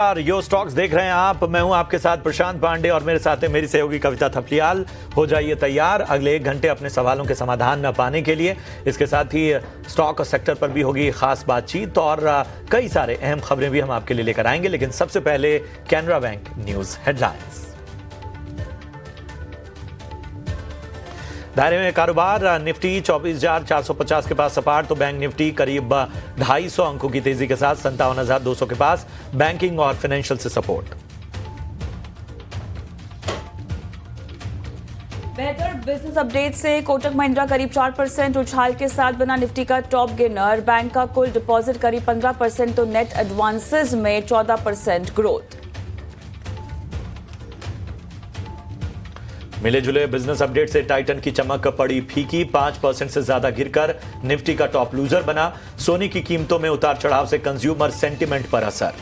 यो stocks देख रहे हैं आप। मैं हूं आपके साथ प्रशांत पांडे और मेरे साथ है मेरी सहयोगी कविता थपलियाल। हो जाइए तैयार अगले 1 घंटे अपने सवालों के समाधान पाने के लिए। इसके साथ ही स्टॉक सेक्टर पर भी होगी खास बातचीत और कई सारे अहम खबरें भी हम आपके लिए लेकर आएंगे। लेकिन सबसे पहले कैनरा बैंक न्यूज हेडलाइंस। दायरे में कारोबार निफ्टी 24,450 के पास सपाट, तो बैंक निफ्टी करीब 250 अंकों की तेजी के साथ 57,200 के पास। बैंकिंग और फाइनेंशियल से सपोर्ट। बेहतर बिजनेस अपडेट से कोटक महिंद्रा करीब 4% उछाल के साथ बना निफ्टी का टॉप गेनर। बैंक का कुल डिपॉजिट करीब 15%, तो नेट एडवांसेस में 14% ग्रोथ। मिले जुले बिजनेस अपडेट से टाइटन की चमक पड़ी फीकी, 5% से ज्यादा गिरकर निफ्टी का टॉप लूजर बना। सोने की कीमतों में उतार चढ़ाव से कंज्यूमर सेंटिमेंट पर असर।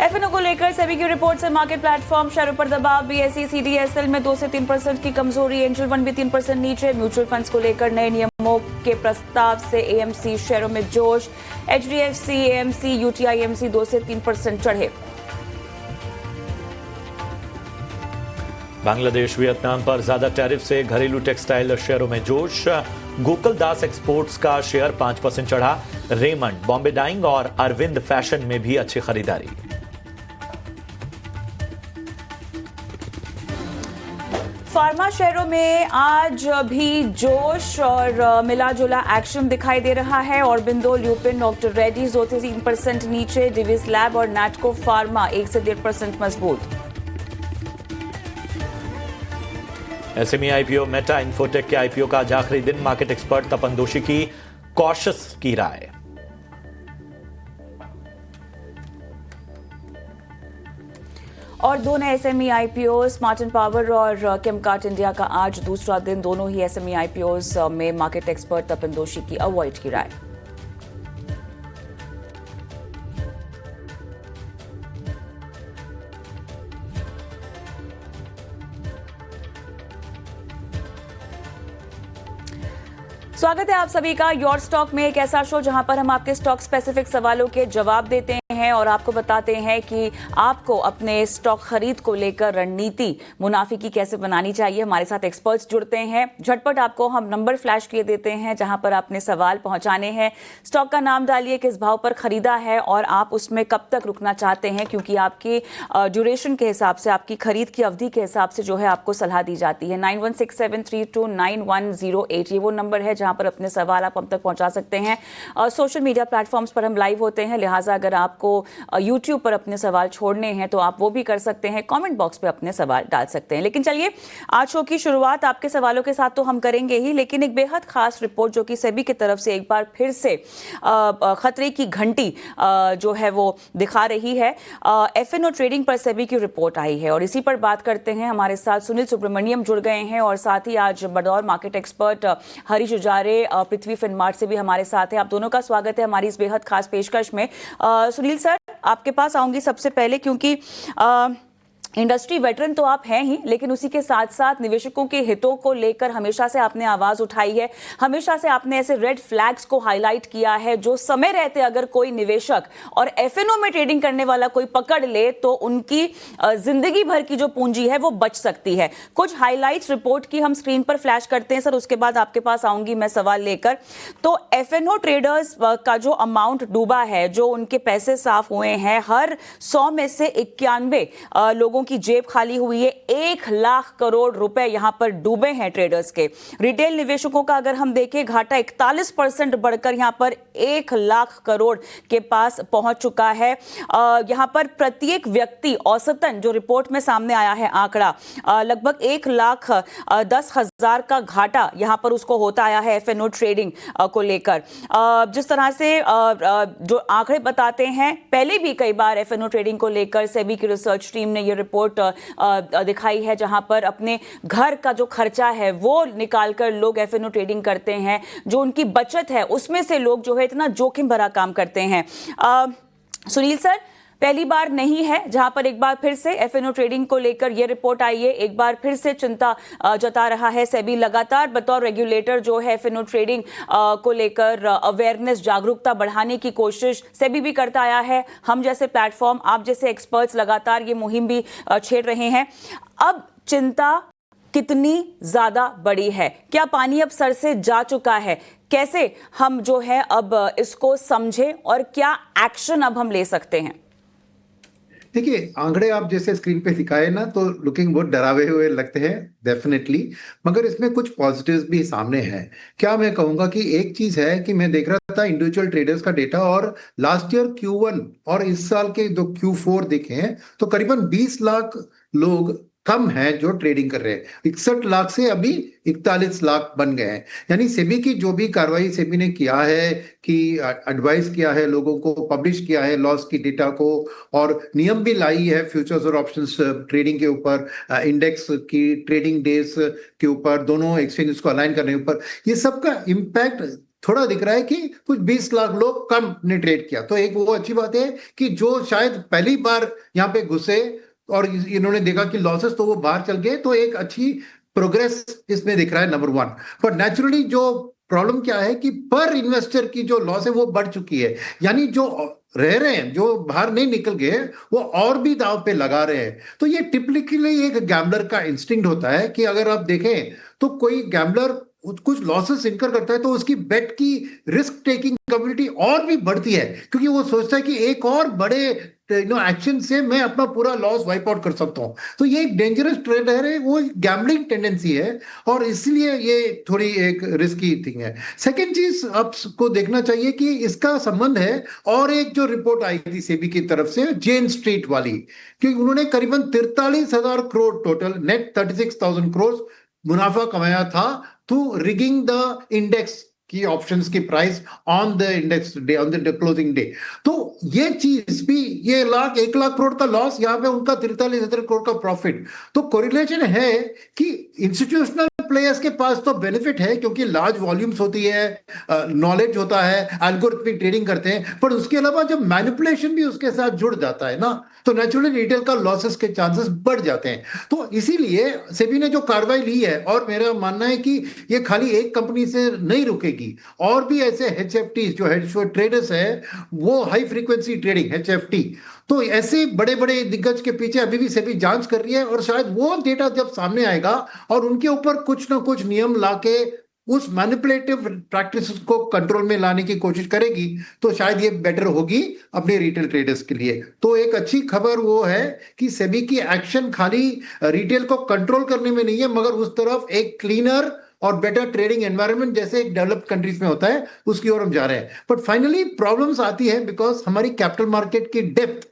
एफएनओ को लेकर सेबी की रिपोर्ट से मार्केट प्लेटफॉर्म शेयरों पर दबाव। बीएसई सीडीएसएल में 2 से 3% की कमजोरी। एंजल वन भी 3% नीचे। म्यूचुअल फंड्स को लेकर नए नियमों के प्रस्ताव से एएमसी शेयरों में जोश। एचडीएफसी, एएमसी, यूटीआई एमसी 2 से 3% चढ़े। बांग्लादेश वियतनाम पर ज्यादा टैरिफ से घरेलू टेक्सटाइल शेयरों में जोश। गोकुल दास एक्सपोर्ट्स का शेयर 5% चढ़ा। रेमंड, बॉम्बे डाइंग और अरविंद फैशन में भी अच्छी खरीदारी। फार्मा शेयरों में आज भी जोश और मिला जुला एक्शन दिखाई दे रहा है। ऑरबिंदो, ल्यूपिन, डॉक्टर रेड्डीज 2 से 3% नीचे। डिविस लैब और नैटको फार्मा 1 से 1.5% मजबूत। एसएमई आईपीओ मेटा इन्फोटेक के आईपीओ का आज आखिरी दिन। मार्केट एक्सपर्ट तपन दोषी की कॉशियस की राय। और दो नए SME IPO smart and power और केमकार्ट इंडिया का आज दूसरा दिन। दोनों ही एसएमई आईपीओ में मार्केट एक्सपर्ट तपन दोषी की अवॉइड की राय। स्वागत है आप सभी का योर स्टॉक में, एक ऐसा शो जहां पर हम आपके स्टॉक स्पेसिफिक सवालों के जवाब देते हैं और आपको बताते हैं कि आपको अपने स्टॉक खरीद को लेकर रणनीति मुनाफे की कैसे बनानी चाहिए। हमारे साथ एक्सपर्ट्स जुड़ते हैं। झटपट आपको हम नंबर फ्लैश किए देते हैं जहां पर आपने सवाल पहुंचाने हैं। स्टॉक का नाम डालिए, किस भाव पर खरीदा है और आप उसमें कब तक रुकना चाहते हैं, क्योंकि आपकी ड्यूरेशन के हिसाब से, आपकी खरीद की अवधि के हिसाब से जो है आपको सलाह दी जाती है। 9167329108 ये वो नंबर है जहां पर अपने सवाल आप हम तक पहुंचा सकते हैं। सोशल मीडिया प्लेटफॉर्म्स पर हम लाइव होते हैं, लिहाजा अगर आपको यूट्यूब पर अपने सवाल छोड़ने हैं तो आप वो भी कर सकते हैं। कमेंट बॉक्स पे अपने सवाल डाल सकते हैं। लेकिन चलिए, आज शो की शुरुआत आपके सवालों के साथ तो हम करेंगे ही, लेकिन एक बेहद खास रिपोर्ट जो कि सेबी की तरफ से एक बार फिर से खतरे की घंटी जो है वो दिखा रही है। एफएनओ ट्रेडिंग पर सेबी की रिपोर्ट आई है और इसी पर बात करते हैं। हमारे साथ सुनील सुब्रमण्यम जुड़ गए हैं और साथ ही आज बतौर मार्केट एक्सपर्ट हरीश उजारे पृथ्वी फिनमार्ट से भी हमारे साथ है। आप दोनों का स्वागत है हमारी इस बेहद खास पेशकश में। सुनील सर, आपके पास आऊंगी सबसे पहले, क्योंकि इंडस्ट्री वेटरन तो आप हैं ही, लेकिन उसी के साथ साथ निवेशकों के हितों को लेकर हमेशा से आपने आवाज उठाई है। हमेशा से आपने ऐसे रेड फ्लैग्स को हाईलाइट किया है जो समय रहते अगर कोई निवेशक और एफएनओ में ट्रेडिंग करने वाला कोई पकड़ ले तो उनकी जिंदगी भर की जो पूंजी है वो बच सकती है। कुछ हाईलाइट्स रिपोर्ट की हम स्क्रीन पर फ्लैश करते हैं सर, उसके बाद आपके पास आऊंगी मैं सवाल लेकर। तो एफएनओ ट्रेडर्स का जो अमाउंट डूबा है, जो उनके पैसे साफ हुए हैं, हर 100 में से 91 लोगों की जेब खाली हुई है। 1 लाख करोड़ रुपए यहां पर डूबे हैं ट्रेडर्स के। रिटेल निवेशकों का अगर हम देखें, घाटा 41% बढ़कर यहां पर 1 लाख करोड़ के पास पहुंच चुका है। यहां पर प्रत्येक व्यक्ति औसतन, जो रिपोर्ट में सामने आया है आंकड़ा, लगभग 1,10,000 का घाटा यहां पर उसको होता आया है एफएनओ ट्रेडिंग को लेकर। जिस तरह से जो आंकड़े बताते हैं, पहले भी कई बार एफएनओ ट्रेडिंग को लेकर सेबी की रिसर्च टीम ने यह रिपोर्ट दिखाई है, जहां पर अपने घर का जो खर्चा है वो निकालकर लोग एफएनओ ट्रेडिंग करते हैं। जो उनकी बचत है उसमें से लोग जो है इतना जोखिम भरा काम करते हैं। सुनील सर, पहली बार नहीं है जहां पर एक बार फिर से एफएनओ ट्रेडिंग को लेकर यह रिपोर्ट आई है। एक बार फिर से चिंता जता रहा है सेबी। लगातार बतौर रेगुलेटर जो है एफएनओ ट्रेडिंग को लेकर अवेयरनेस, जागरूकता बढ़ाने की कोशिश सेबी भी करता आया है। हम जैसे प्लेटफॉर्म, आप जैसे एक्सपर्ट्स लगातार ये मुहिम भी छेड़ रहे हैं। अब चिंता कितनी ज्यादा बड़ी है? क्या पानी अब सर से जा चुका है? कैसे हम जो है अब इसको समझें और क्या एक्शन अब हम ले सकते हैं? देखिए, आंकड़े आप जैसे स्क्रीन पे दिखाए ना, तो लुकिंग बहुत डरावे हुए लगते हैं डेफिनेटली, मगर इसमें कुछ पॉजिटिव्स भी सामने हैं। क्या मैं कहूंगा कि एक चीज है कि मैं देख रहा था इंडिविजुअल ट्रेडर्स का डेटा, और लास्ट ईयर Q1 और इस साल के जो Q4 देखे हैं तो करीबन 20 लाख लोग कम हैं जो ट्रेडिंग कर रहे हैं। 61 लाख से अभी 41 लाख बन गए हैं। यानी सेबी की जो भी कार्रवाई सेबी ने किया है कि एडवाइस किया है लोगों को, पब्लिश किया है लॉस की डेटा को, और नियम भी लाई है फ्यूचर्स और ऑप्शंस ट्रेडिंग के ऊपर, इंडेक्स की ट्रेडिंग डेज के ऊपर, दोनों एक्सचेंजेस को अलाइन करने के ऊपर, ये सब का इम्पैक्ट थोड़ा दिख रहा है कि कुछ 20 लाख लोग कम ने ट्रेड किया। तो एक वो अच्छी बात है कि जो शायद पहली बार यहाँ पे घुसे और इन्होंने देखा कि लॉसेस, तो वो बाहर चल गए, तो एक अच्छी प्रोग्रेस इसमें दिख रहा है, नंबर वन। पर नेचुरली जो प्रॉब्लम क्या है कि पर इन्वेस्टर की जो लॉस है वो बढ़ चुकी है। यानी जो रह रहे हैं, जो बाहर नहीं निकल गए, वो और भी दांव पे लगा रहे हैं। तो ये टिपिकली एक गैम्बलर का इंस्टिंक्ट होता है कि अगर आप देखें तो कोई गैम्बलर कुछ लॉसेस इनकर करता है तो उसकी बेट की रिस्क टेकिंग कैपेबिलिटी और भी बढ़ती है, क्योंकि वो सोचता है कि एक और बड़े एक्शन से मैं अपना पूरा लॉस वाइप आउट कर सकता हूं। तो ये एक डेंजरस ट्रेड है, वो गैम्बलिंग टेंडेंसी है, और इसलिए ये थोड़ी एक रिस्की थिंग है। सेकेंड चीज आपको देखना चाहिए कि इसका संबंध है और एक जो रिपोर्ट आई थी सेबी की तरफ से, जेन स्ट्रीट वाली, कि उन्होंने करीबन 43,000 करोड़ टोटल नेट 36,000 करोड़ मुनाफा कमाया था थ्रू रिगिंग द इंडेक्स की ऑप्शंस की price on the index day, on the closing day. तो ये चीज भी, ये 1 लाख करोड़ का लॉस, यहाँ पे उनका 43,000 करोड़ का प्रॉफिट। तो कोरिलेशन है कि इंस्टीट्यूशनल प्लेयर्स के पास तो बेनिफिट है क्योंकि लार्ज वॉल्यूम्स होती है, नॉलेज होता है, एल्गोरिथमिक ट्रेडिंग करते हैं, पर उसके अलावा जब मैनिपुलेशन भी उसके साथ जुड़ जाता है ना, तो नेचुरली रिटेल का लॉसेस के चांसेस बढ़ जाते हैं। तो इसीलिए सेबी ने जो कार्रवाई ली है, और मेरा मानना है कि ये खाली एक कंपनी से नहीं रुकेगी, और भी ऐसे HFT जो हेड ट्रेडर्स है, वो हाई फ्रीक्वेंसी ट्रेडिंग HFT, तो ऐसे बड़े बड़े दिग्गज के पीछे अभी भी सेबी जांच कर रही है, और शायद वो डेटा जब सामने आएगा और उनके ऊपर कुछ ना कुछ नियम लाके उस मैनिपुलेटिव प्रैक्टिस को कंट्रोल में लाने की कोशिश करेगी, तो शायद ये बेटर होगी अपने रिटेल ट्रेडर्स के लिए। तो एक अच्छी खबर वो है कि सेबी की एक्शन खाली रिटेल को कंट्रोल करने में नहीं है, मगर उस तरफ एक क्लीनर और बेटर ट्रेडिंग एनवायरनमेंट जैसे एक डेवलप्ड कंट्रीज में होता है, उसकी ओर हम जा रहे हैं। बट फाइनली प्रॉब्लम्स आती है बिकॉज हमारी कैपिटल मार्केट की डेप्थ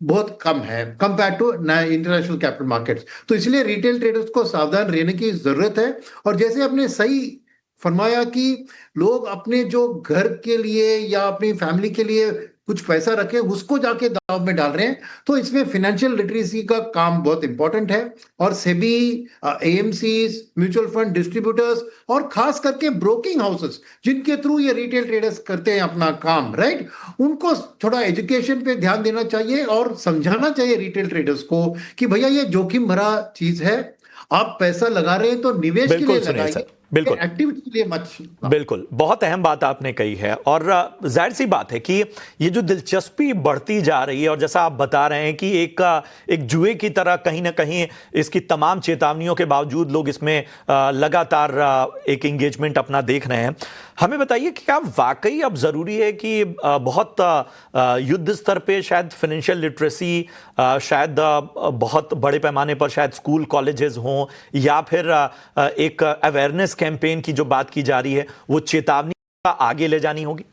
बहुत कम है compare to international capital markets. तो इसलिए रिटेल ट्रेडर्स को सावधान रहने की जरूरत है। और जैसे आपने सही फरमाया कि लोग अपने जो घर के लिए या अपनी फैमिली के लिए कुछ पैसा रखे, उसको जाके दाव में डाल रहे हैं, तो इसमें फाइनेंशियल लिटरेसी का काम बहुत इंपॉर्टेंट है। और SEBI, AMCs, mutual fund distributors, और खास करके ब्रोकिंग हाउसेस जिनके थ्रू ये रिटेल ट्रेडर्स करते हैं अपना काम, राइट, उनको थोड़ा एजुकेशन पे ध्यान देना चाहिए और समझाना चाहिए रिटेल ट्रेडर्स को कि भैया ये जोखिम भरा चीज है, आप पैसा लगा रहे हैं तो निवेश के लिए लगाइए, बिल्कुल एक्टिविटी के लिए मत। बिल्कुल, बहुत अहम बात आपने कही है, और जाहिर सी बात है कि ये जो दिलचस्पी बढ़ती जा रही है, और जैसा आप बता रहे हैं कि एक जुए की तरह कहीं ना कहीं इसकी तमाम चेतावनियों के बावजूद लोग इसमें लगातार एक एंगेजमेंट अपना देख रहे हैं। हमें बताइए कि क्या वाकई अब ज़रूरी है कि बहुत युद्ध स्तर पे शायद फाइनेंशियल लिटरेसी, शायद बहुत बड़े पैमाने पर शायद स्कूल कॉलेजेस हों, या फिर एक अवेयरनेस कैंपेन की जो बात की जा रही है, वो चेतावनी आगे ले जानी होगी?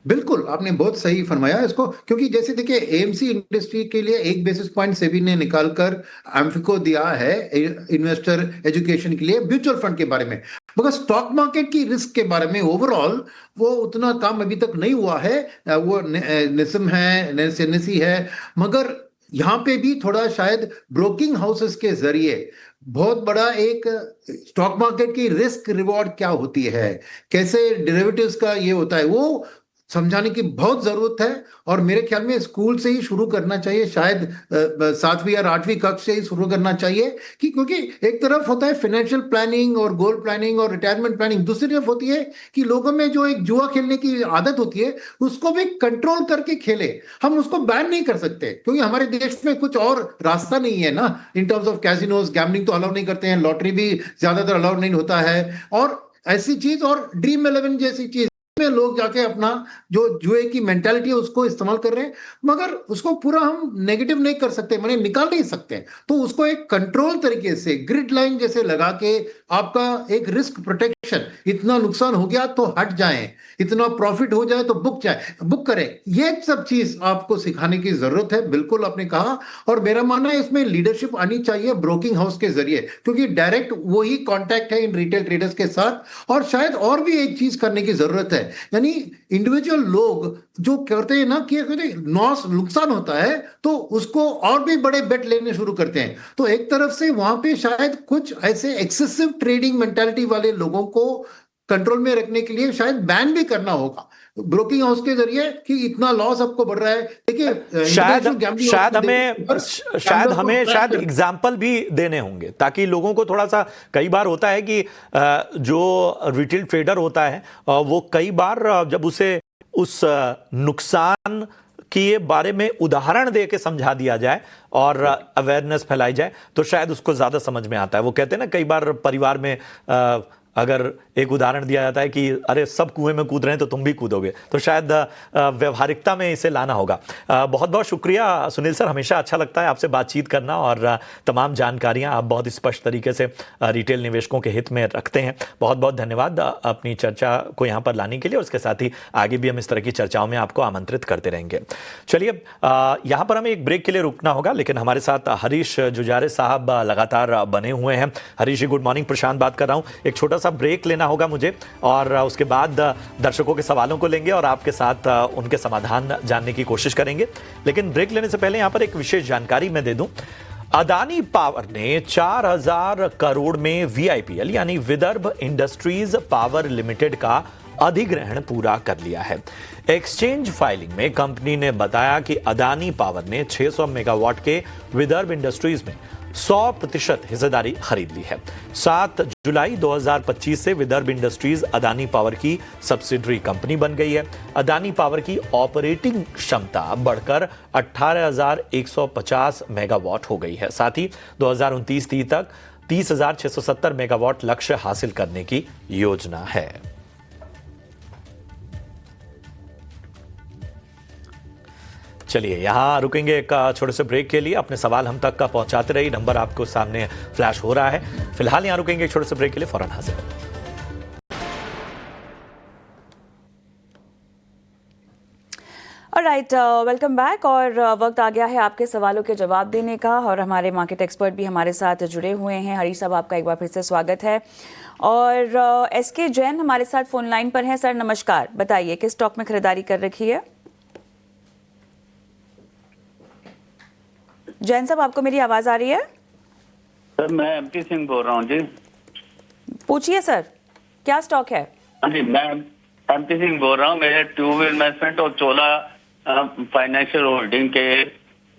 बिल्कुल, आपने बहुत सही फरमाया इसको, क्योंकि जैसे देखिए AMC इंडस्ट्री के लिए 1 बेसिस पॉइंट सेबी ने निकालकर एम्फिको दिया है इन्वेस्टर एजुकेशन के लिए म्यूचुअल फंड के बारे में, मगर स्टॉक मार्केट की रिस्क के बारे में ओवरऑल वो उतना काम अभी तक नहीं हुआ है। वो निसम है, NSE है, मगर यहाँ पे भी थोड़ा शायद ब्रोकिंग हाउसेस के जरिए बहुत बड़ा एक स्टॉक मार्केट की रिस्क रिवॉर्ड क्या होती है, कैसे डेरिवेटिव्स का ये होता है, वो समझाने की बहुत जरूरत है। और मेरे ख्याल में स्कूल से ही शुरू करना चाहिए, शायद 7वीं या 8वीं कक्षा से ही शुरू करना चाहिए, कि क्योंकि एक तरफ होता है फाइनेंशियल प्लानिंग और गोल प्लानिंग और रिटायरमेंट प्लानिंग, दूसरी तरफ होती है कि लोगों में जो एक जुआ खेलने की आदत होती है उसको भी कंट्रोल करके खेले। हम उसको बैन नहीं कर सकते क्योंकि हमारे देश में कुछ और रास्ता नहीं है ना। इन टर्म्स ऑफ कैसिनोज, गैम्बलिंग तो अलाउ नहीं करते हैं, लॉटरी भी ज्यादातर अलाउ नहीं होता है, और ऐसी चीज, और ड्रीम 11 जैसी चीज में लोग जाके अपना जो जुए की मेंटालिटी है उसको इस्तेमाल कर रहे हैं। मगर उसको पूरा हम नेगेटिव नहीं कर सकते, माने निकाल नहीं सकते। तो उसको एक कंट्रोल तरीके से ग्रिड लाइन जैसे लगा के, आपका एक रिस्क प्रोटेक्शन, इतना नुकसान हो गया तो हट जाएं, इतना प्रॉफिट हो जाए तो बुक करें, ये सब चीज आपको सिखाने की जरूरत है। बिल्कुल आपने कहा, और मेरा मानना है इसमें लीडरशिप आनी चाहिए ब्रोकिंग हाउस के जरिए, क्योंकि डायरेक्ट वही कांटेक्ट है इन रिटेल ट्रेडर्स के साथ। और शायद और भी एक चीज करने की जरूरत है, यानी इंडिविजुअल लोग जो करते हैं ना कि नुकसान होता है तो उसको और भी बड़े बेट लेने शुरू करते हैं। तो एक तरफ से वहां पे शायद कुछ ऐसे एक्सेसिव ट्रेडिंग मेंटालिटी वाले लोगों को कंट्रोल में रखने के लिए शायद बैन भी करना होगा ब्रोकिंग हाउस के जरिए, कि इतना लॉस आपको बढ़ रहा है। देखिए शायद एग्जाम्पल भी देने होंगे ताकि लोगों को थोड़ा सा, कई बार होता है कि जो रिटेल ट्रेडर होता है वो कई बार जब उसे उस नुकसान के बारे में उदाहरण दे के समझा दिया जाए और अवेयरनेस फैलाई जाए तो शायद उसको ज्यादा समझ में आता है। वो कहते हैं ना, कई बार परिवार में अगर एक उदाहरण दिया जाता है कि अरे सब कुएं में कूद रहे हैं तो तुम भी कूदोगे, तो शायद व्यवहारिकता में इसे लाना होगा। बहुत बहुत शुक्रिया सुनील सर, हमेशा अच्छा लगता है आपसे बातचीत करना और तमाम जानकारियां आप बहुत स्पष्ट तरीके से रिटेल निवेशकों के हित में रखते हैं। बहुत बहुत धन्यवाद अपनी चर्चा को यहाँ पर लाने के लिए, और उसके साथ ही आगे भी हम इस तरह की चर्चाओं में आपको आमंत्रित करते रहेंगे। चलिए यहाँ पर हमें एक ब्रेक के लिए रुकना होगा, लेकिन हमारे साथ हरीश जुजारे साहब लगातार बने हुए हैं। हरीश जी गुड मॉर्निंग, प्रशांत बात कर रहा हूँ। एक छोटा सा ब्रेक लेना होगा मुझे, और उसके बाद दर्शकों के सवालों को लेंगे और आपके साथ उनके समाधान जानने की कोशिश करेंगे। लेकिन ब्रेक लेने से पहले यहां पर एक विशेष जानकारी मैं दे दूं। अदानी पावर ने 4000 करोड़ में वीआईपीएल यानी विदर्भ इंडस्ट्रीज पावर लिमिटेड का अधिग्रहण पूरा कर लिया है। एक्सचेंज फाइलिंग में कंपनी ने बताया कि अदानी पावर ने 600 मेगावाट के विदर्भ इंडस्ट्रीज में 100% हिस्सेदारी खरीद ली है। 7 जुलाई 2025 से विदर्भ इंडस्ट्रीज अदानी पावर की सब्सिडरी कंपनी बन गई है। अदानी पावर की ऑपरेटिंग क्षमता बढ़कर 18,150 मेगावाट हो गई है। साथ ही 2029-30 तक 30,670 मेगावाट लक्ष्य हासिल करने की योजना है। चलिए यहाँ रुकेंगे एक छोटे से ब्रेक के लिए। अपने सवाल हम तक का पहुंचाते रहिए, नंबर आपको सामने फ्लैश हो रहा है। फिलहाल यहाँ रुकेंगे एक छोटे से ब्रेक के लिए, फौरन हाजिर। Alright, welcome back. और वक्त आ गया है आपके सवालों के जवाब देने का, और हमारे मार्केट एक्सपर्ट भी हमारे साथ जुड़े हुए हैं। हरीश साहब, आपका एक बार फिर से स्वागत है। और एसके जैन हमारे साथ फोन लाइन पर हैं। सर नमस्कार, बताइए किस स्टॉक में खरीदारी कर रखी है? जैन साहब, आपको मेरी आवाज आ रही है? सर मैं एमपी सिंह बोल रहा हूँ जी। पूछिए सर, क्या स्टॉक है? हाँ जी, मैं एमपी सिंह बोल रहा हूँ। मेरे ट्यूब इन्वेस्टमेंट और चोला फाइनेंशियल होल्डिंग के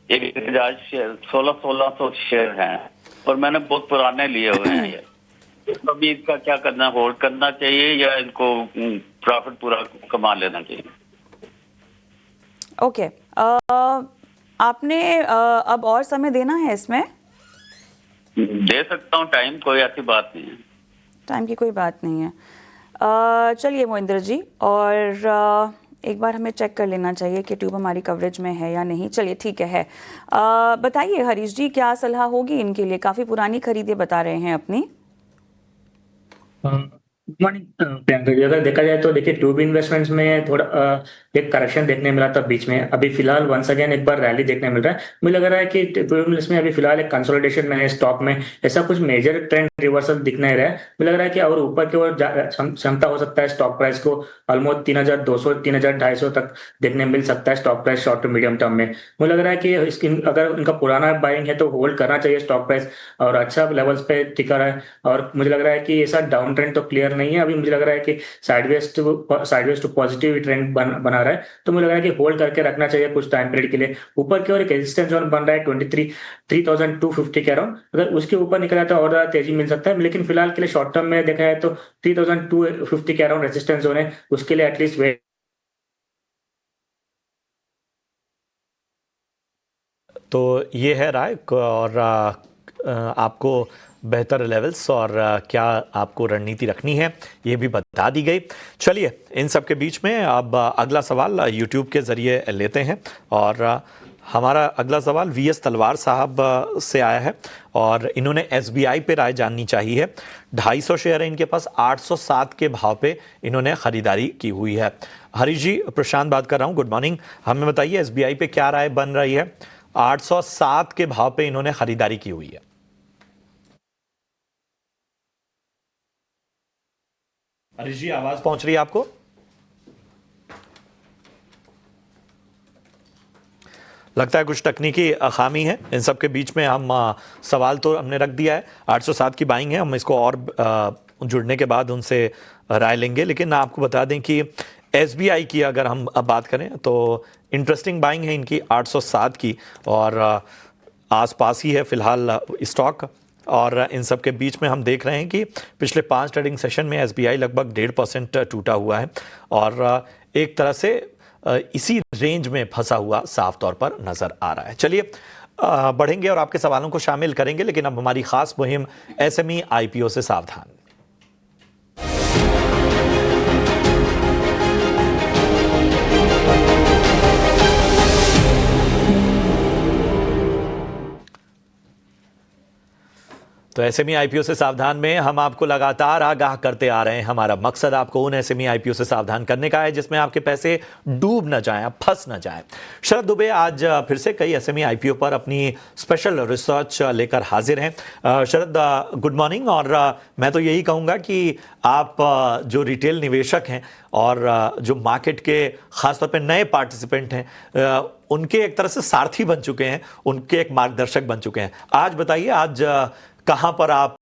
1000 शेयर 1600 शेयर हैं, और मैंने बहुत पुराने लिए हुए हैं ये। तो अभी इसका क्या करना, होल्ड करना चाहिए या इनको प्रॉफिट पूरा कमा लेना चाहिए? ओके, आपने अब और समय देना है इसमें? दे सकता हूँ टाइम, कोई ऐसी बात नहीं है। टाइम की कोई बात नहीं है। चलिए मोहिंदर जी, और एक बार हमें चेक कर लेना चाहिए कि ट्यूब हमारी कवरेज में है या नहीं। चलिए ठीक है। बताइए हरीश जी, क्या सलाह होगी इनके लिए? काफ़ी पुरानी खरीदें बता रहे हैं अपनी। मॉर्निंग प्रियंका जी, अगर देखा जाए तो देखिए ट्यूब इन्वेस्टमेंट्स में थोड़ा एक करेक्शन देखने मिला था बीच में। अभी फिलहाल वंस अगेन एक बार रैली देखने मिल रहा है। मुझे लग रहा है कि ट्यूब इन्वेस्टमेंट्स में अभी फिलहाल एक कंसोलिडेशन में है स्टॉक में। ऐसा कुछ मेजर ट्रेंड रिवर्सल दिख नहीं रहा है। मुझे लग रहा है कि और ऊपर की ओर क्षमता हो सकता है स्टॉक प्राइस को ऑलमोस्ट 3,200 3,250 तक देखने मिल सकता है stock price short to medium term में। मुझे लग रहा है कि अगर उनका पुराना बाइंग है तो होल्ड करना चाहिए स्टॉक प्राइस, और अच्छा लेवल्स पे टिका रहा है। और मुझे लग रहा है कि ऐसा डाउन ट्रेंड तो क्लियर नहीं है, अभी मुझे लग रहा है कि साइडवेज टू पॉजिटिव ट्रेंड बना रहा है, तो मुझे लग रहा है कि होल्ड करके रखना चाहिए कुछ टाइम पीरियड के लिए। ऊपर की ओर एक रेजिस्टेंस जोन बन रहा है 3250 के अराउंड, अगर उसके ऊपर निकला तो और ज्यादा तेजी मिल सकता है, लेकिन फिलहाल के लिए शॉर्ट टर्म में देखा है तो 3250 के अराउंड रेजिस्टेंस जोन है, उसके लिए एटलीस्ट वेट। तो ये है राय और आपको बेहतर लेवल्स और क्या आपको रणनीति रखनी है ये भी बता दी गई। चलिए इन सब के बीच में अब अगला सवाल यूट्यूब के ज़रिए लेते हैं और हमारा अगला सवाल वीएस तलवार साहब से आया है और इन्होंने एसबीआई पे राय जाननी चाहिए। 250 शेयर है इनके पास, 807 के भाव पे इन्होंने खरीदारी की हुई है। हरीश जी, प्रशांत बात कर रहा हूँ, गुड मॉर्निंग। हमें बताइए एसबीआई पे क्या राय बन रही है। 807 के भाव पे इन्होंने खरीदारी की हुई है। हरीश जी, आवाज पहुंच रही है आपको? लगता है कुछ तकनीकी खामी है। इन सब के बीच में हम सवाल तो हमने रख दिया है। 807 की बाइंग है, हम इसको और जुड़ने के बाद उनसे राय लेंगे। लेकिन आपको बता दें कि एसबीआई की अगर हम अब बात करें तो इंटरेस्टिंग बाइंग है इनकी 807 की और आसपास ही है फिलहाल स्टॉक। और इन सब के बीच में हम देख रहे हैं कि पिछले 5 ट्रेडिंग सेशन में एसबीआई लगभग 1.5% टूटा हुआ है और एक तरह से इसी रेंज में फंसा हुआ साफ तौर पर नजर आ रहा है। चलिए बढ़ेंगे और आपके सवालों को शामिल करेंगे, लेकिन अब हमारी खास मुहिम एसएमई आईपीओ से सावधान। तो एसएमई आईपीओ से सावधान में हम आपको लगातार आगाह करते आ रहे हैं। हमारा मकसद आपको उन एसएमई आईपीओ से सावधान करने का है जिसमें आपके पैसे डूब न जाएं, फंस न जाएं। शरद दुबे आज फिर से कई एसएमई आईपीओ पर अपनी स्पेशल रिसर्च लेकर हाजिर हैं। शरद, गुड मॉर्निंग। और मैं तो यही कहूँगा कि आप जो रिटेल निवेशक हैं और जो मार्केट के खासतौर पर नए पार्टिसिपेंट हैं उनके एक तरह से सारथी बन चुके हैं, उनके एक मार्गदर्शक बन चुके हैं। आज बताइए, आज कहां पर आप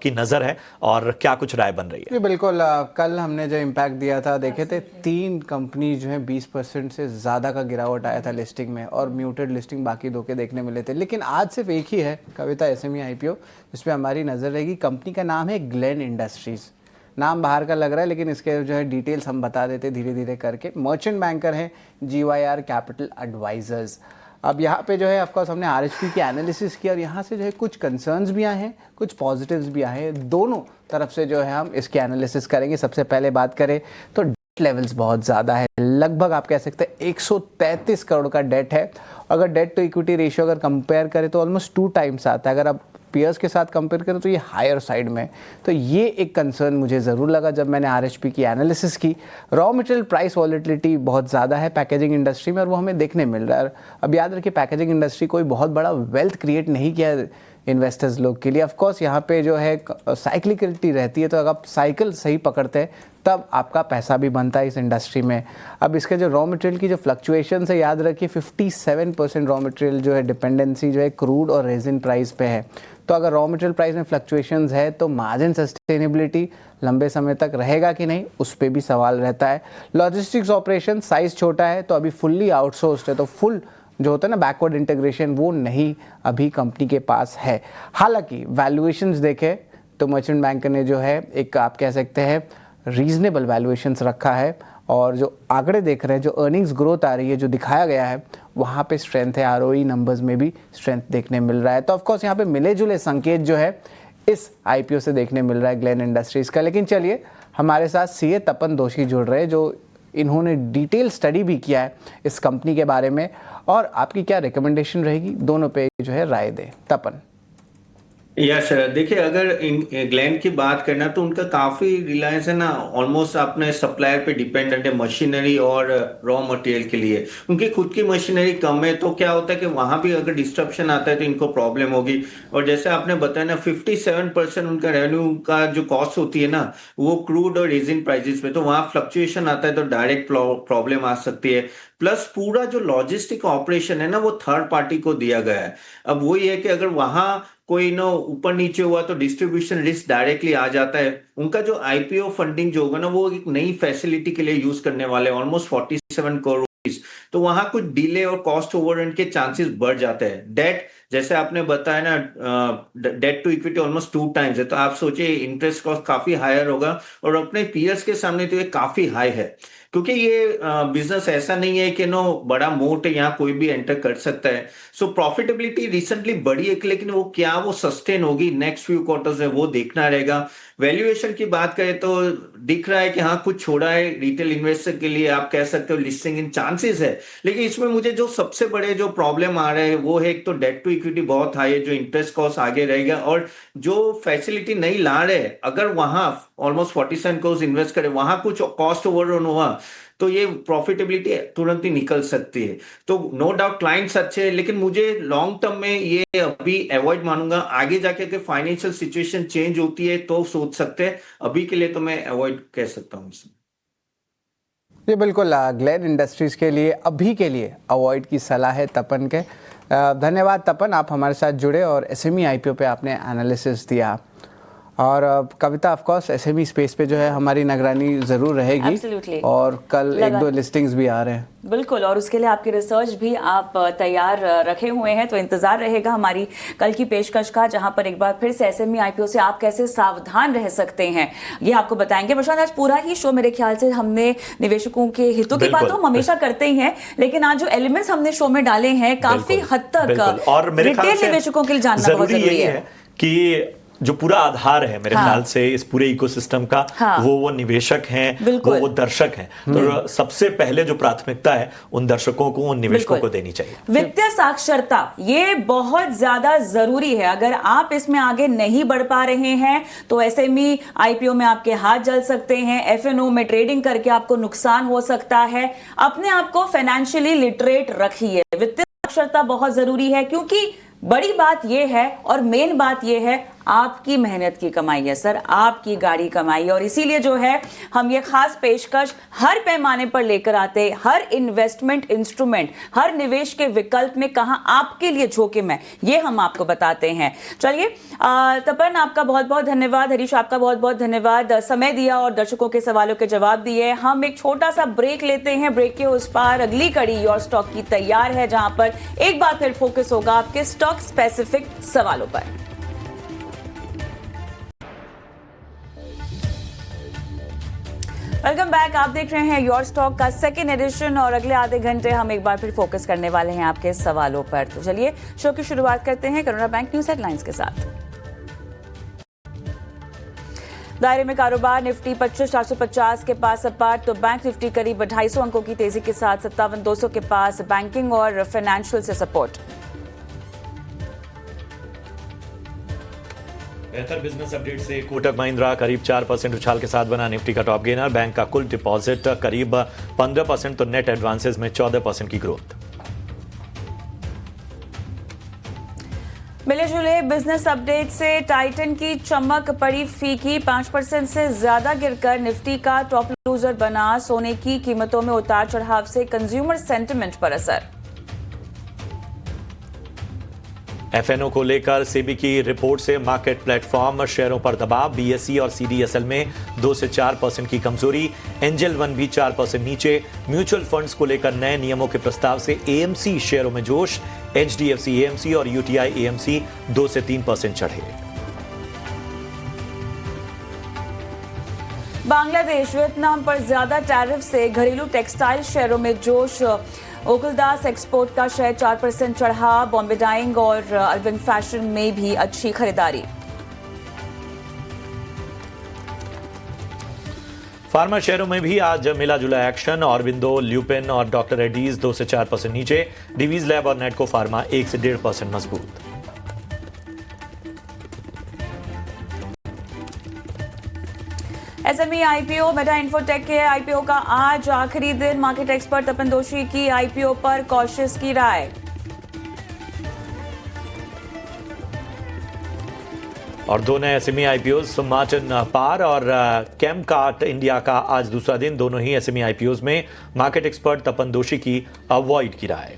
की नज़र है और क्या कुछ राय बन रही है? जी बिल्कुल, कल हमने जो इम्पैक्ट दिया था देखे थे 3 कंपनी जो है 20% से ज़्यादा का गिरावट आया था लिस्टिंग में और म्यूटेड लिस्टिंग बाकी 2 के देखने मिले थे। लेकिन आज सिर्फ एक ही है कविता एसएमई आईपीओ जिस पर हमारी नज़र रहेगी। कंपनी का नाम है ग्लेन इंडस्ट्रीज़। नाम बाहर का लग रहा है लेकिन इसके जो है डिटेल्स हम बता देते धीरे धीरे करके। मर्चेंट बैंकर हैं GYR कैपिटल एडवाइजर्स। अब यहाँ पे जो है ऑफकोर्स हमने आरएचपी की एनालिसिस किया और यहाँ से जो है कुछ कंसर्न्स भी आए हैं, कुछ पॉजिटिव्स भी आए हैं। दोनों तरफ से जो है हम इसकी एनालिसिस करेंगे। सबसे पहले बात करें तो डेट लेवल्स बहुत ज़्यादा है, लगभग आप कह सकते हैं 133 करोड़ का डेट है। अगर डेट टू इक्विटी रेशियो अगर कंपेयर करें तो ऑलमोस्ट 2 टाइम्स आता है। अगर आप पीयर्स के साथ कंपेयर करें तो ये हायर साइड में। तो ये एक कंसर्न मुझे ज़रूर लगा जब मैंने आरएचपी की एनालिसिस की। रॉ मटेरियल प्राइस वॉलेटिलिटी बहुत ज़्यादा है पैकेजिंग इंडस्ट्री में और वो हमें देखने मिल रहा है। अब याद रखिए पैकेजिंग इंडस्ट्री कोई बहुत बड़ा वेल्थ क्रिएट नहीं किया इन्वेस्टर्स लोग के लिए। ऑफ कोर्स यहाँ पे जो है साइक्लिकलिटी रहती है, तो अगर आप साइकिल सही पकड़ते हैं तब आपका पैसा भी बनता है इस इंडस्ट्री में। अब इसके जो रॉ मटेरियल की जो फ्लक्चुएशन है याद रखिए 57% रॉ मटेरियल जो है डिपेंडेंसी जो है क्रूड और रेजिन प्राइस पे है। तो अगर रॉ मटेरियल प्राइस में फ्लक्चुएशंस है तो मार्जिन सस्टेनेबिलिटी लंबे समय तक रहेगा कि नहीं, उस पर भी सवाल रहता है। लॉजिस्टिक्स ऑपरेशन साइज छोटा है तो अभी फुल्ली आउटसोर्स्ड है, तो फुल जो होता है ना बैकवर्ड इंटीग्रेशन वो नहीं अभी कंपनी के पास है। हालांकि वैल्यूएशंस देखें तो मर्चेंट बैंक ने जो है एक आप कह सकते हैं रीजनेबल वैल्यूएशंस रखा है और जो आंकड़े देख रहे हैं, जो अर्निंग्स ग्रोथ आ रही है, जो दिखाया गया है वहाँ पे स्ट्रेंथ है। आरओई नंबर्स में भी स्ट्रेंथ देखने मिल रहा है। तो ऑफकोर्स यहाँ पे मिले जुले संकेत जो है इस आईपीओ से देखने मिल रहा है ग्लेन इंडस्ट्रीज़ का। लेकिन चलिए हमारे साथ सीए तपन दोषी जुड़ रहे हैं जो इन्होंने डिटेल स्टडी भी किया है इस कंपनी के बारे में और आपकी क्या रिकमेंडेशन रहेगी, दोनों पे जो है राय दे। तपन। यस सर, देखिए अगर ग्लेन की बात करना तो उनका काफी रिलायंस है ना, ऑलमोस्ट अपने सप्लायर पे डिपेंडेंट है मशीनरी और रॉ मटेरियल के लिए। उनकी खुद की मशीनरी कम है तो क्या होता है कि वहां भी अगर डिस्ट्रप्शन आता है तो इनको प्रॉब्लम होगी। और जैसे आपने बताया ना 57% उनका रेवेन्यू का जो कॉस्ट होती है ना वो क्रूड और रेजिन प्राइसेस पे, तो वहां फ्लक्चुएशन आता है तो डायरेक्ट प्रॉब्लम आ सकती है। प्लस पूरा जो लॉजिस्टिक ऑपरेशन है ना वो थर्ड पार्टी को दिया गया है। अब वही है कि अगर वहां कोई ना ऊपर नीचे हुआ तो डिस्ट्रीब्यूशन रिस्क डायरेक्टली आ जाता है। उनका जो आईपीओ फंडिंग जो होगा ना वो एक नई फैसिलिटी के लिए यूज करने वाले, ऑलमोस्ट 47 करोड़, तो वहां कुछ डिले और कॉस्ट ओवररन के चांसेस बढ़ जाते हैं। डेट जैसे आपने बताया ना, debt to equity almost 2 times है, तो आप सोचिए इंटरेस्ट कॉस्ट काफी हायर होगा और अपने पीयर्स के सामने तो ये काफी हाई है, क्योंकि ये बिजनेस ऐसा नहीं है कि नो बड़ा मोट है, यहाँ कोई भी एंटर कर सकता है। सो प्रॉफिटेबिलिटी रिसेंटली बढ़ी है, लेकिन वो क्या वो सस्टेन होगी नेक्स्ट फ्यू क्वार्टर्स में वो देखना रहेगा। वैल्यूएशन की बात करें तो दिख रहा है कि हाँ कुछ छोड़ा है रिटेल इन्वेस्टर के लिए, आप कह सकते हो लिस्टिंग इन चांसेस है, लेकिन इसमें मुझे जो सबसे बड़े जो प्रॉब्लम आ रहे हैं वो है एक तो डेट टू इक्विटी बहुत हाई है, जो इंटरेस्ट कॉस्ट आगे रहेगा, और जो फैसिलिटी नहीं ला रहे, अगर वहां ऑलमोस्ट 47 करोड़ इन्वेस्ट करे, वहां कुछ कॉस्ट ओवररन हुआ तो ये प्रॉफिटेबिलिटी तुरंत ही निकल सकती है। तो नो डाउट क्लाइंट्स अच्छे हैं, लेकिन मुझे लॉन्ग टर्म में ये अभी अवॉइड मानूंगा। आगे जाके अगर फाइनेंशियल सिचुएशन चेंज होती है तो सोच सकते हैं, अभी के लिए तो मैं अवॉइड कह सकता हूँ इसे। ये बिल्कुल ग्लेन इंडस्ट्रीज के लिए अभी के लिए अवॉइड की सलाह है तपन के। धन्यवाद तपन, आप हमारे साथ जुड़े और एसएमई आईपीओ पे आपने एनालिसिस दिया। और कविता, ऑफ कोर्स एसएमई स्पेस पे जो है हमारी निगरानी जरूर रहेगी। Absolutely. और कल 1-2 लिस्टिंग्स भी आ रहे हैं। बिल्कुल, और उसके लिए आपकी रिसर्च भी आप तैयार रखे हुए हैं, तो इंतजार रहेगा हमारी कल की पेशकश का, जहां पर एक बार फिर से एसएमई आईपीओ से आप कैसे सावधान रह सकते हैं ये आपको बताएंगे। प्रशांत, आज पूरा ही शो मेरे ख्याल से हमने निवेशकों के हितों की बात तो हम हमेशा करते ही हैं, लेकिन आज जो एलिमेंट्स हमने शो में डाले हैं काफी हद तक और मेरे ख्याल रिटेल से निवेशकों के लिए जानना बहुत जरूरी है कि जो पूरा आधार है मेरे ख्याल से इस पूरे इकोसिस्टम का, वो निवेशक हैं, वो दर्शक हैं। तो सबसे पहले जो प्राथमिकता है उन दर्शकों को, उन निवेशकों को देनी चाहिए। वित्तीय साक्षरता ये बहुत ज्यादा जरूरी है। अगर आप इसमें आगे नहीं बढ़ पा रहे हैं तो एसएमई आईपीओ में आपके हाथ जल सकते हैं, एफएनओ में ट्रेडिंग करके आपको नुकसान हो सकता है। अपने आप को फाइनेंशियली लिटरेट रखिए। वित्तीय साक्षरता बहुत जरूरी है, क्योंकि बड़ी बात यह है और मेन बात यह है, आपकी मेहनत की कमाई है सर, आपकी गाड़ी कमाई है। और इसीलिए जो है हम ये खास पेशकश हर पैमाने पर लेकर आते हैं। हर इन्वेस्टमेंट इंस्ट्रूमेंट, हर निवेश के विकल्प में कहां आपके लिए जोखिम है, ये हम आपको बताते हैं। चलिए तपन, आपका बहुत बहुत धन्यवाद। हरीश, आपका बहुत बहुत धन्यवाद, समय दिया और दर्शकों के सवालों के जवाब दिए। हम एक छोटा सा ब्रेक लेते हैं। ब्रेक के उस पार अगली कड़ी योर स्टॉक की तैयार है, जहां पर एक बार फिर फोकस होगा आपके स्टॉक स्पेसिफिक सवालों पर। Welcome back. आप देख रहे हैं योर स्टॉक का सेकेंड एडिशन और अगले आधे घंटे हम एक बार फिर फोकस करने वाले हैं आपके सवालों पर। तो चलिए शो की शुरुआत करते हैं कनारा बैंक न्यूज हेडलाइंस के साथ। दायरे में कारोबार, निफ्टी 25,450 के पास अपार, तो बैंक निफ्टी करीब 250 अंकों की तेजी के साथ 57,200 के पास। बैंकिंग और फाइनेंशियल से सपोर्ट। बेहतर बिजनेस अपडेट से कोटक महिंद्रा करीब 4% उछाल के साथ बना निफ्टी का टॉप गेनर। बैंक का कुल डिपॉजिट करीब 15%, तो नेट एडवांसेस में 14% की ग्रोथ। मिले जुले बिजनेस अपडेट से टाइटन की चमक पड़ी फीकी। 5% से ज्यादा गिरकर निफ्टी का टॉप लूजर बना। सोने की कीमतों में उतार चढ़ाव से कंज्यूमर सेंटिमेंट पर असर। एफएनओ को लेकर सेबी की रिपोर्ट से मार्केट प्लेटफॉर्म शेयरों पर दबाव। बीएसई और सीडीएसएल में 2 से 4% की कमजोरी। एंजल वन भी 4% नीचे। म्यूचुअल फंड्स को लेकर नए नियमों के प्रस्ताव से एएमसी शेयरों में जोश। एचडीएफसी एएमसी और यूटीआई एएमसी 2 से 3% चढ़े। बांग्लादेश, वियतनाम पर ज्यादा टैरिफ से घरेलू टेक्सटाइल शेयरों में जोश। ओकुलदास एक्सपोर्ट का शेयर 4% चढ़ा। बॉम्बे डाइंग और अरविंद फैशन में भी अच्छी खरीदारी। फार्मा शेयरों में भी आज मिला जुला एक्शन। ऑरबिंदो, ल्यूपिन और डॉक्टर रेड्डीज 2 से 4% नीचे। डिवीज लैब और नेटको फार्मा 1 से 1.5% मजबूत। एसएमई आईपीओ, मेटा इन्फोटेक के आईपीओ का आज आखिरी दिन। मार्केट एक्सपर्ट तपन दोषी की आईपीओ पर कॉशियस की राय। और दो नए एसएमई आईपीओ मार्टिन पार और कैमकार्ट इंडिया का आज दूसरा दिन। दोनों ही एसएमई आईपीओ में मार्केट एक्सपर्ट तपन दोषी की अवॉइड की राय।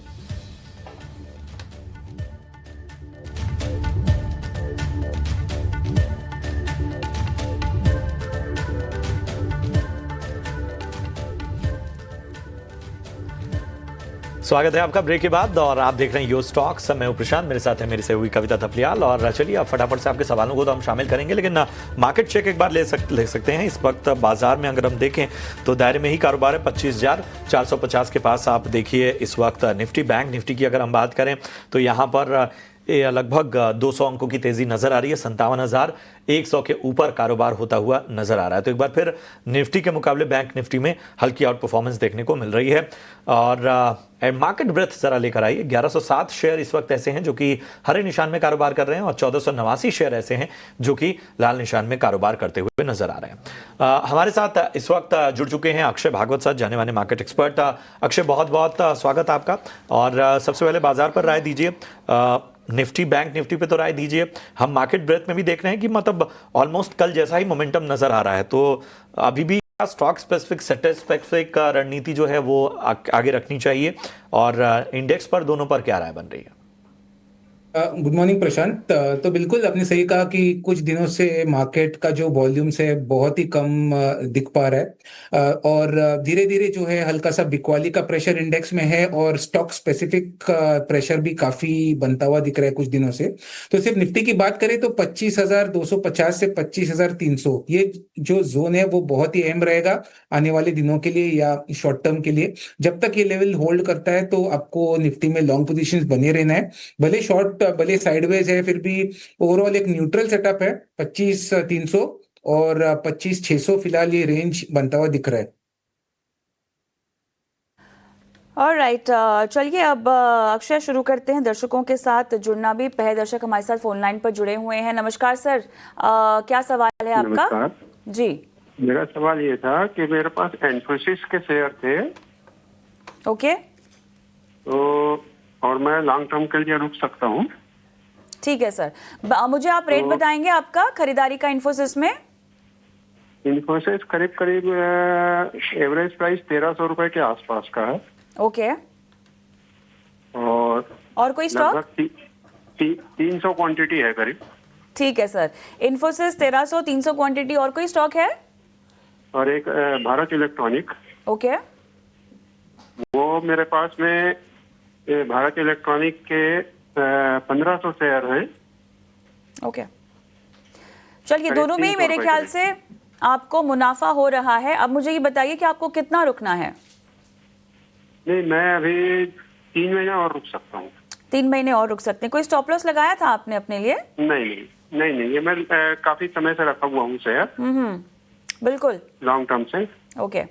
स्वागत है आपका ब्रेक के बाद और आप देख रहे हैं यो स्टॉक्स। मैं हूं प्रशांत, मेरे साथ है मेरी सहयोगी कविता थपलियाल। और चलिए अब फटाफट से आपके सवालों को तो हम शामिल करेंगे, लेकिन मार्केट चेक एक बार ले सकते हैं। इस वक्त बाजार में अगर हम देखें तो दायरे में ही कारोबार है। 25,450 के पास आप देखिए इस वक्त निफ्टी, बैंक निफ्टी की अगर हम बात करें तो यहाँ पर लगभग 200 अंकों की तेजी नजर आ रही है। 57,100 के ऊपर कारोबार होता हुआ नजर आ रहा है। तो एक बार फिर निफ्टी के मुकाबले बैंक निफ्टी में हल्की आउट परफॉर्मेंस देखने को मिल रही है। और मार्केट ब्रेथ जरा लेकर आइए। 1107 शेयर इस वक्त ऐसे हैं जो कि हरे निशान में कारोबार कर रहे हैं और 1489 शेयर ऐसे हैं जो कि लाल निशान में कारोबार करते हुए नजर आ रहे हैं। हमारे साथ इस वक्त जुड़ चुके हैं अक्षय भागवत साहब, जाने माने मार्केट एक्सपर्ट। अक्षय, बहुत बहुत स्वागत आपका। और सबसे पहले बाजार पर राय दीजिए, निफ्टी बैंक निफ्टी पे तो राय दीजिए। हम मार्केट ब्रेथ में भी देख रहे हैं कि मतलब ऑलमोस्ट कल जैसा ही मोमेंटम नजर आ रहा है। तो अभी भी स्टॉक स्पेसिफिक सेक्टर स्पेसिफिक रणनीति जो है वो आगे रखनी चाहिए, और इंडेक्स पर दोनों पर क्या राय बन रही है? गुड मॉर्निंग प्रशांत। तो बिल्कुल आपने सही कहा कि कुछ दिनों से मार्केट का जो वॉल्यूम्स है बहुत ही कम दिख पा रहा है, और धीरे धीरे जो है हल्का सा बिकवाली का प्रेशर इंडेक्स में है और स्टॉक स्पेसिफिक प्रेशर भी काफी बनता हुआ दिख रहा है कुछ दिनों से। तो सिर्फ निफ्टी की बात करें तो 25,250 से 25,300 ये जो जोन है वो बहुत ही अहम रहेगा आने वाले दिनों के लिए या शॉर्ट टर्म के लिए। जब तक ये लेवल होल्ड करता है तो आपको निफ्टी में लॉन्ग पोजीशंस बने रहना है। भले शॉर्ट भले साइडवेज है, फिर भी ओवरऑल एक न्यूट्रल सेटअप है। 25,300 और 25,600 फिलहाल ये रेंज बनता हुआ दिख रहा है। ऑलराइट, चलिए अब अक्षय शुरू करते हैं दर्शकों के साथ जुड़ना भी। पहले दर्शक हमारे साथ फोन लाइन पर जुड़े हुए हैं। नमस्कार सर, क्या सवाल है आपका? नमस्कार जी, मेरा सवाल ये था कि मेरे पास इन्फोसिस के शेयर थे, ओके, तो और मैं लॉन्ग टर्म के लिए रुक सकता हूँ? ठीक है सर। मुझे आप रेट बताएंगे आपका खरीदारी का इन्फोसिस में? इन्फोसिस करीब करीब एवरेज प्राइस 1,300 रुपए के आसपास का है। ओके, और कोई स्टॉक? लगभग 300 क्वांटिटी है करीब। ठीक है सर, इन्फोसिस 1300, 300 क्वांटिटी। और कोई स्टॉक है? और एक भारत इलेक्ट्रॉनिक, ओके, वो मेरे पास में भारत इलेक्ट्रॉनिक के 1,500 शेयर हैं। ओके, चलिए दोनों में ही मेरे ख्याल से आपको मुनाफा हो रहा है। अब मुझे ये बताइए कि आपको कितना रुकना है? नहीं, मैं अभी 3 महीने और रुक सकता हूँ। 3 महीने और रुक सकते हैं। कोई स्टॉप लॉस लगाया था आपने अपने लिए? नहीं, ये मैं काफी समय से रखा हुआ हूँ शेयर, बिल्कुल लॉन्ग टर्म से। ओके,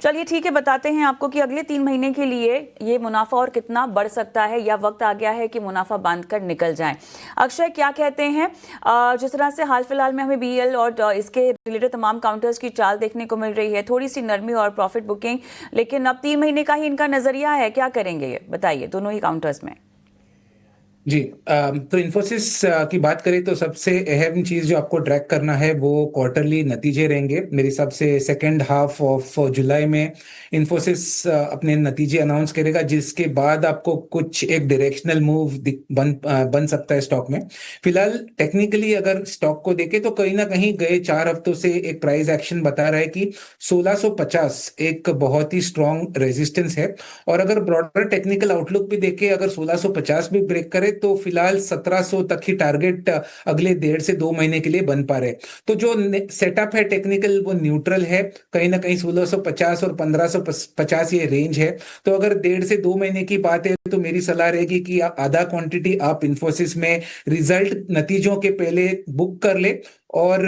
चलिए ठीक है, बताते हैं आपको कि अगले 3 महीने के लिए ये मुनाफा और कितना बढ़ सकता है, या वक्त आ गया है कि मुनाफा बांधकर निकल जाएं। अक्षय, क्या कहते हैं? जिस तरह से हाल फिलहाल में हमें बीएल और इसके रिलेटेड तमाम काउंटर्स की चाल देखने को मिल रही है, थोड़ी सी नरमी और प्रॉफिट बुकिंग, लेकिन अब 3 महीने का ही इनका नजरिया है, क्या करेंगे ये बताइए दोनों ही काउंटर्स में? जी, तो इन्फोसिस की बात करें तो सबसे अहम चीज जो आपको ट्रैक करना है वो क्वार्टरली नतीजे रहेंगे। मेरे हिसाब से सेकेंड हाफ ऑफ जुलाई में इन्फोसिस अपने नतीजे अनाउंस करेगा, जिसके बाद आपको कुछ एक डायरेक्शनल मूव बन सकता है स्टॉक में। फिलहाल टेक्निकली अगर स्टॉक को देखें तो कहीं ना कहीं गए 4 हफ्तों से एक प्राइस एक्शन बता रहा है कि 1650 एक बहुत ही स्ट्रॉन्ग रेजिस्टेंस है। और अगर ब्रॉडर टेक्निकल आउटलुक भी देखें, अगर 1650 भी ब्रेक करे तो फिलहाल 1700 तक ही टारगेट अगले 1.5 से 2 महीने के लिए बन पा रहे। तो जो सेटअप है टेक्निकल वो न्यूट्रल है, कहीं ना कहीं 1650 और 1550 ये रेंज है। तो अगर 1.5 से 2 महीने की बात है तो मेरी सलाह रहेगी कि आधा क्वांटिटी आप इन्फोसिस में रिजल्ट नतीजों के पहले बुक कर ले, और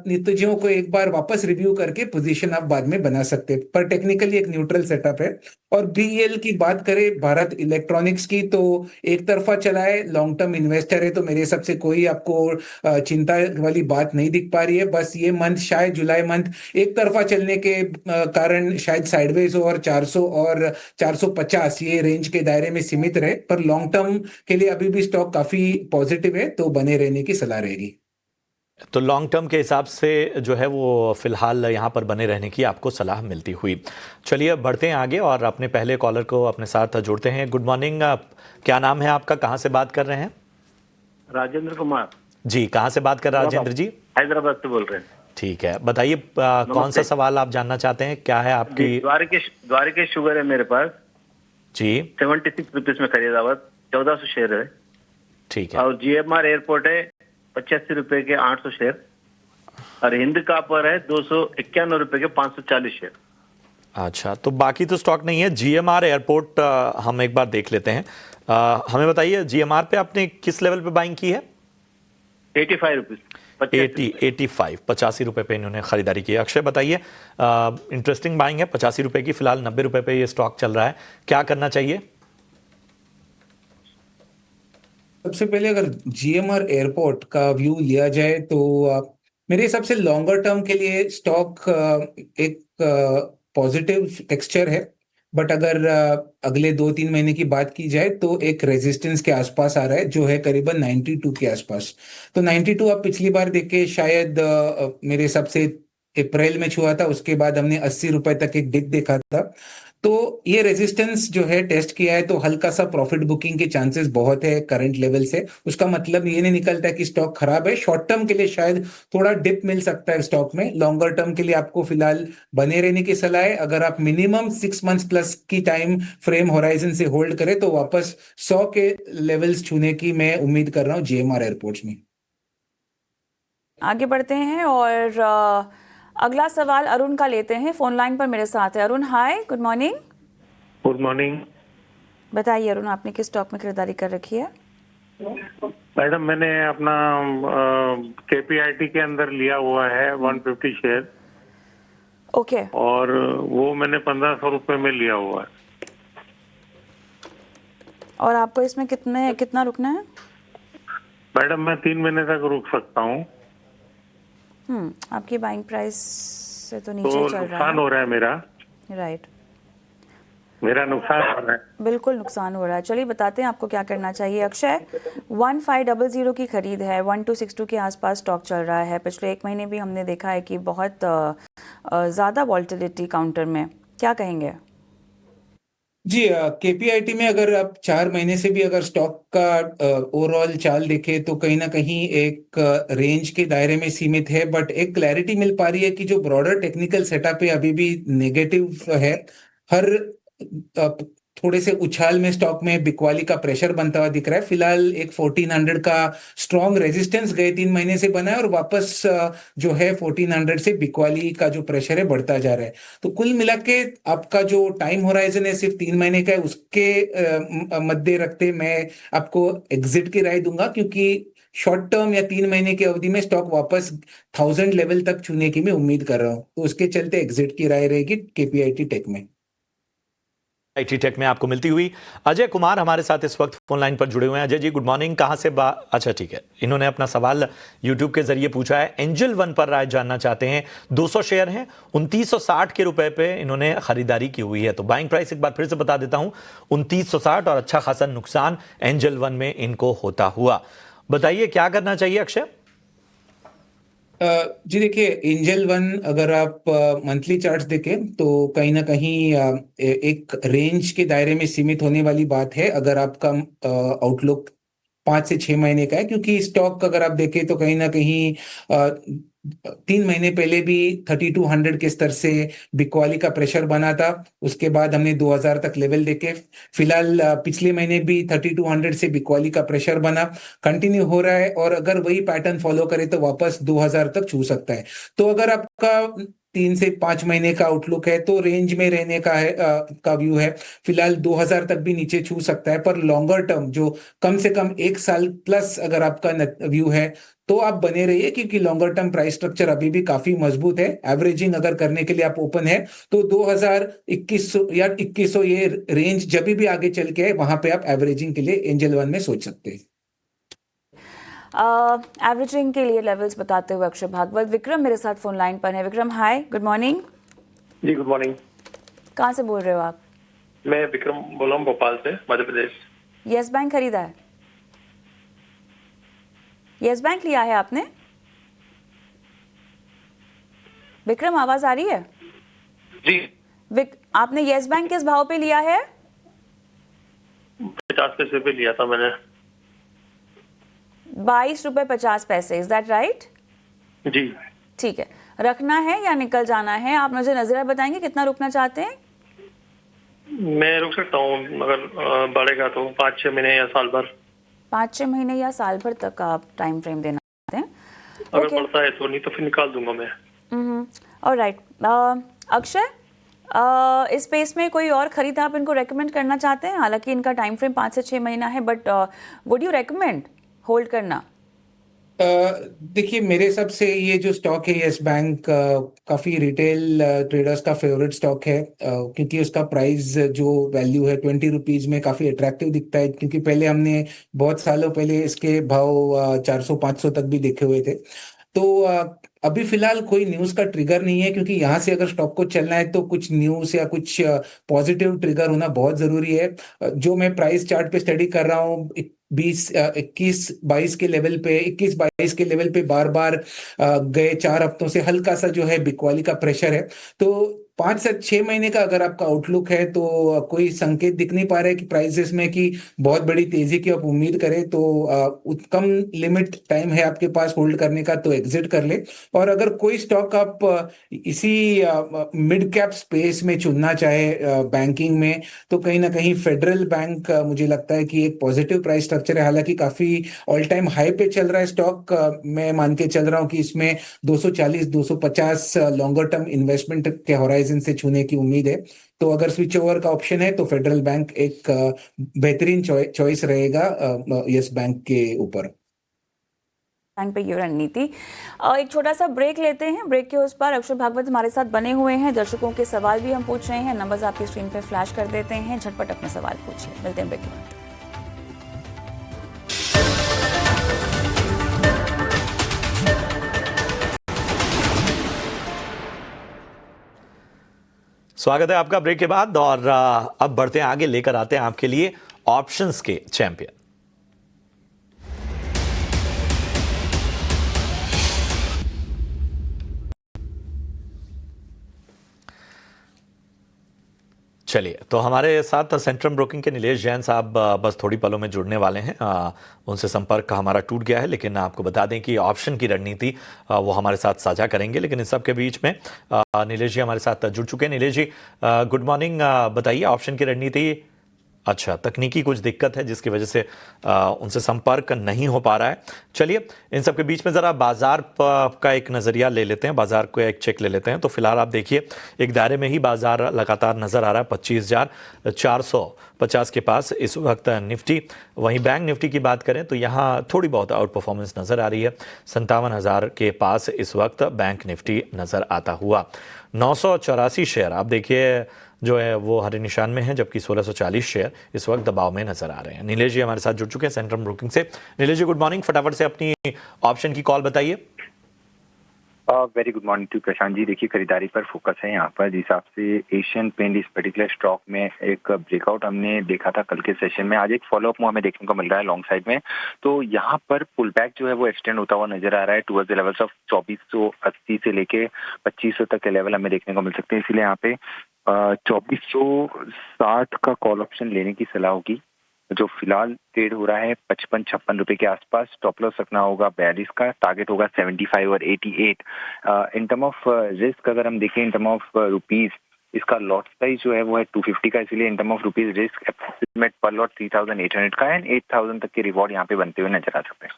नतीजों को एक बार वापस रिव्यू करके पोजीशन आप बाद में बना सकते हैं। पर टेक्निकली एक न्यूट्रल सेटअप है। और बीएल की बात करें भारत इलेक्ट्रॉनिक्स की, तो एक तरफा चला है, लॉन्ग टर्म इन्वेस्टर है, तो मेरे हिसाब से कोई आपको चिंता वाली बात नहीं दिख पा रही है। बस ये मंथ शायद जुलाई मंथ एक तरफा चलने के कारण शायद साइडवेज हो और 400 और 450 ये रेंज के दायरे में सीमित रहे। पर लॉन्ग टर्म के लिए अभी भी स्टॉक काफी पॉजिटिव है, तो बने रहने की सलाह रहेगी। तो लॉन्ग टर्म के हिसाब से जो है वो फिलहाल यहाँ पर बने रहने की आपको सलाह मिलती हुई। चलिए बढ़ते हैं आगे और अपने पहले कॉलर को अपने साथ जोड़ते हैं। गुड मॉर्निंग, क्या नाम है आपका, कहाँ से बात कर रहे हैं? राजेंद्र कुमार जी, कहाँ से बात कर रहे हैं राजेंद्र जी? हैदराबाद से बोल रहे हैं। ठीक है, बताइए कौन सा सवाल आप जानना चाहते हैं, क्या है आपकी? द्वारिकेश शुगर है मेरे पास जी, 76 रुपीज में खरीदा हुआ, 1400 शेयर है। ठीक है। और GMR एयरपोर्ट है 85 रुपए के 800 शेयर, और हिंद कापर है 291 रुपए के 540 शेयर। अच्छा, तो बाकी तो स्टॉक नहीं है। GMR एयरपोर्ट हम एक बार देख लेते हैं। हमें बताइए GMR पे आपने किस लेवल पे बाइंग की है? 85 रुपीज, 85 रुपए पे इन्होंने खरीदारी की है। अक्षय बताइए, इंटरेस्टिंग बाइंग है, 85 रुपए की, फिलहाल 90 रुपए पे ये स्टॉक चल रहा है, क्या करना चाहिए? सबसे पहले अगर GMR एयरपोर्ट का व्यू लिया जाए तो मेरे हिसाब से लॉन्गर टर्म के लिए स्टॉक एक पॉजिटिव टेक्सचर है, बट अगर अगले 2-3 महीने की बात की जाए तो एक रेजिस्टेंस के आसपास आ रहा है जो है करीबन 92 के आसपास। तो 92 आप पिछली बार देखे शायद मेरे हिसाब से अप्रैल में छुआ था, उसके बाद हमने 80 रुपए तक एक डिप देखा था। तो ये रेजिस्टेंस जो है टेस्ट किया है, तो हल्का सा प्रॉफिट बुकिंग के चांसेस बहुत है करंट लेवल से। उसका मतलब ये नहीं निकलता है कि स्टॉक खराब है। शॉर्ट टर्म के लिए शायद थोड़ा डिप मिल सकता है स्टॉक में, लॉन्गर टर्म के लिए आपको फिलहाल बने रहने की सलाह है। अगर आप मिनिमम 6 मंथ्स प्लस की टाइम फ्रेम होराइजन से होल्ड करें तो वापस 100 के लेवल्स छूने की मैं उम्मीद कर रहा हूँ GMR एयरपोर्ट्स में। आगे बढ़ते हैं और अगला सवाल अरुण का लेते हैं, फोन लाइन पर मेरे साथ है अरुण। हाय, गुड मॉर्निंग। गुड मॉर्निंग बताइए अरुण, आपने किस स्टॉक में खरीदारी कर रखी है? मैडम, मैंने अपना KPIT के अंदर लिया हुआ है 150 शेयर, ओके। और वो मैंने 1500 रुपए में लिया हुआ है। और आपको इसमें कितना रुकना है? मैडम, मैं 3 महीने तक रुक सकता हूँ। आपकी बाइंग प्राइस से तो नीचे तो चल रहा है। नुकसान हो रहा है मेरा। राइट, मेरा नुकसान हो रहा है। बिल्कुल नुकसान हो रहा है। चलिए बताते हैं आपको क्या करना चाहिए। अक्षय, 1500 की खरीद है, 1262 के आसपास स्टॉक चल रहा है। पिछले 1 महीने भी हमने देखा है कि बहुत ज़्यादा वॉल्टिलिटी काउंटर में, क्या कहेंगे? जी, KPIT में अगर आप 4 महीने से भी अगर स्टॉक का ओवरऑल चाल देखें तो कहीं ना कहीं एक रेंज के दायरे में सीमित है, बट एक क्लैरिटी मिल पा रही है कि जो ब्रॉडर टेक्निकल सेटअप है अभी भी नेगेटिव है। हर थोड़े से उछाल में स्टॉक में बिकवाली का प्रेशर बनता हुआ दिख रहा है। फिलहाल एक 1400 का स्ट्रॉन्ग रेजिस्टेंस गए 3 महीने से बना है, और वापस जो है 1400 से बिकवाली का जो प्रेशर है बढ़ता जा रहा है। तो कुल मिला के आपका जो टाइम होराइजन है सिर्फ 3 महीने का है, उसके मध्य रखते मैं आपको एग्जिट की राय दूंगा, क्योंकि शॉर्ट टर्म या 3 महीने की अवधि में स्टॉक वापस 1000 लेवल तक छूने की मैं उम्मीद कर रहा हूँ। तो उसके चलते एग्जिट की राय रहेगी KPIT टेक में। IT टेक में आपको मिलती हुई। अजय कुमार हमारे साथ इस वक्त फोन लाइन पर जुड़े हुए हैं। Ajay ji, good morning. कहां से अच्छा, ठीक है, इन्होंने अपना सवाल YouTube के जरिए पूछा है। एंजल वन पर राय जानना चाहते हैं। 200 शेयर हैं, 2960 के रुपए पे इन्होंने खरीदारी की हुई है। तो बाइंग प्राइस एक बार फिर से बता देता हूं, 2960, और अच्छा खासा नुकसान एंजल वन में इनको होता हुआ। बताइए क्या करना चाहिए अक्षय? जी देखिए, एंजल वन अगर आप मंथली चार्ट्स देखें तो कहीं ना कहीं एक रेंज के दायरे में सीमित होने वाली बात है अगर आपका आउटलुक 5 से 6 महीने का है, क्योंकि स्टॉक अगर आप देखें तो कहीं ना कहीं 3 महीने पहले भी 3200 के स्तर से बिकवाली का प्रेशर बना था। उसके बाद हमने 2000 तक लेवल देखे। फिलहाल पिछले महीने भी 3200 से बिकवाली का प्रेशर बना, कंटिन्यू हो रहा है, और अगर वही पैटर्न फॉलो करे तो वापस 2000 तक छू सकता है। तो अगर आपका 3 से 5 महीने का आउटलुक है तो रेंज में रहने का है का व्यू है। फिलहाल 2000 तक भी नीचे छू सकता है, पर लॉन्गर टर्म जो कम से कम 1 साल प्लस अगर आपका व्यू है तो आप बने रहिए, क्योंकि लॉन्गर टर्म प्राइस स्ट्रक्चर अभी भी काफी मजबूत है। एवरेजिंग अगर करने के लिए आप ओपन है तो 2000-2100 या 2100 ये रेंज जब भी आगे चल के है वहां पे आप एवरेजिंग के लिए एंजल वन में सोच सकते हैं। एवरेजिंग के लिए लेवल्स बताते हुए अक्षय भागवत। विक्रम मेरे साथ फोन लाइन पर है। विक्रम, हाय, गुड मॉर्निंग। जी गुड मॉर्निंग। कहाँ से बोल रहे हो आप? मैं विक्रम बोल रहा हूँ, भोपाल से, मध्य प्रदेश। यस बैंक खरीदा है? यस बैंक लिया है आपने? विक्रम, आवाज आ रही है? जी। आपने यस बैंक किस भाव पे लिया है? 50 पैसे पे लिया था मैंने। 22.50 रुपए, इज दैट राइट? जी। ठीक है, रखना है या निकल जाना है? आप मुझे नजरिया बताएंगे कितना रुकना चाहते हैं? मैं रुक सकता हूँ मगर बढ़ेगा तो 5-6 महीने या साल भर। 5-6 महीने या साल भर तक आप टाइम फ्रेम देना चाहते हैं? अगर बढ़ता है तो, नहीं तो फिर निकाल दूंगा मैं। ऑलराइट। अक्षय, इस स्पेस में कोई और खरीद आप इनको रेकमेंड करना चाहते हैं? हालांकि इनका टाइम फ्रेम 5 से 6 महीना है, but would you recommend hold करना? देखिए, मेरे हिसाब से ये जो स्टॉक है यस बैंक काफी रिटेल ट्रेडर्स का फेवरेट स्टॉक है, क्योंकि उसका प्राइस जो वैल्यू है 20 रुपीज में काफी अट्रैक्टिव दिखता है। क्योंकि पहले हमने बहुत सालों पहले इसके भाव 400-500 तक भी देखे हुए थे। तो अभी फिलहाल कोई न्यूज का ट्रिगर नहीं है, क्योंकि यहाँ से अगर स्टॉक को चलना है तो कुछ न्यूज या कुछ पॉजिटिव ट्रिगर होना बहुत जरूरी है। जो मैं प्राइस चार्ट पे स्टडी कर रहा हूँ, 21-22 के लेवल पे, 21-22 के लेवल पे बार बार गए 4 हफ्तों से हल्का सा जो है बिकवाली का प्रेशर है। तो 5 से 6 महीने का अगर आपका आउटलुक है तो कोई संकेत दिख नहीं पा रहा है कि प्राइसेस में कि बहुत बड़ी तेजी की आप उम्मीद करें। तो कम लिमिट टाइम है आपके पास होल्ड करने का, तो एग्जिट कर ले। और अगर कोई स्टॉक आप इसी मिड कैप स्पेस में चुनना चाहे बैंकिंग में, तो कहीं ना कहीं फेडरल बैंक मुझे लगता है कि एक पॉजिटिव प्राइस स्ट्रक्चर है। हालांकि काफी ऑल टाइम हाई पे चल रहा है स्टॉक, मैं मान के चल रहा हूं कि इसमें 240-250 लॉन्गर टर्म इन्वेस्टमेंट के होराइजन से छूने की उम्मीद है। तो अगर स्विच ओवर का ऑप्शन है तो फेडरल बैंक एक बेहतरीन चॉइस रहेगा यस बैंक के ऊपर। बैंक पे ये रणनीति। एक छोटा सा ब्रेक लेते हैं। ब्रेक के उस पर अक्षय भागवत हमारे साथ बने हुए हैं। दर्शकों के सवाल भी हम पूछ रहे हैं। नंबर्स आपकी स्क्रीन पे फ्लैश कर देते हैं, झटपट अपने सवाल पूछिए। मिलते हैं ब्रेक के बाद। स्वागत है आपका ब्रेक के बाद, और अब बढ़ते हैं आगे, लेकर आते हैं आपके लिए ऑप्शंस के चैंपियन। चलिए, तो हमारे साथ सेंट्रम ब्रोकिंग के नीलेश जैन साहब बस थोड़ी पलों में जुड़ने वाले हैं। उनसे संपर्क हमारा टूट गया है, लेकिन आपको बता दें कि ऑप्शन की रणनीति वो हमारे साथ साझा करेंगे। लेकिन इस सब के बीच में नीलेश जी हमारे साथ जुड़ चुके हैं। नीलेश जी, गुड मॉर्निंग। बताइए ऑप्शन की रणनीति। अच्छा, तकनीकी कुछ दिक्कत है जिसकी वजह से उनसे संपर्क नहीं हो पा रहा है। चलिए, इन सब के बीच में ज़रा बाजार का एक नज़रिया ले लेते हैं, बाजार को एक चेक ले लेते हैं। तो फिलहाल आप देखिए, एक दायरे में ही बाजार लगातार नज़र आ रहा है, 25,450 के पास इस वक्त निफ्टी। वहीं बैंक निफ्टी की बात करें तो यहाँ थोड़ी बहुत आउट परफॉर्मेंस नज़र आ रही है, 57,000 के पास इस वक्त बैंक निफ्टी नज़र आता हुआ। 984 शेयर आप देखिए जो है वो हरे निशान में है, जबकि 1640 शेयर इस वक्त दबाव में नजर आ रहे हैं। नीलेश जी हमारे साथ जुड़ चुके हैं सेंट्रम ब्रोकिंग से। नीलेश जी, गुड मॉर्निंग। फटाफट से अपनी ऑप्शन की कॉल बताइए। Very good morning to Prashant ji. देखिए, खरीदारी पर फोकस है यहाँ पर। जिस हिसाब से एशियन पेंट इस पर्टिकुलर स्टॉक में एक ब्रेकआउट हमने देखा था कल के सेशन में, आज एक फॉलोअप हमें देखने को मिल रहा है लॉन्ग साइड में। तो यहाँ पर पुल बैक जो है वो एक्सटेंड होता हुआ नजर आ रहा है टुवर्ड्स द लेवल्स ऑफ 2480 से लेके 2500 तक के लेवल हमें देखने को मिल सकते हैं। इसलिए यहाँ पे 2460 का कॉल ऑप्शन लेने की सलाह होगी, जो फिलहाल ट्रेड हो रहा है 55-56 रुपए के आसपास। स्टॉप लॉस रखना होगा 42 का, टारगेट होगा 75 और 88। इन टर्म ऑफ रिस्क अगर हम देखें इन टर्म ऑफ रुपीज, इसका लॉट साइज जो है वो है 250 का। इसलिए in term of rupees risk approximate पर लॉट 3800 का है, 8000 तक के रिवॉर्ड यहाँ पे बनते हुए नजर आ सकते हैं।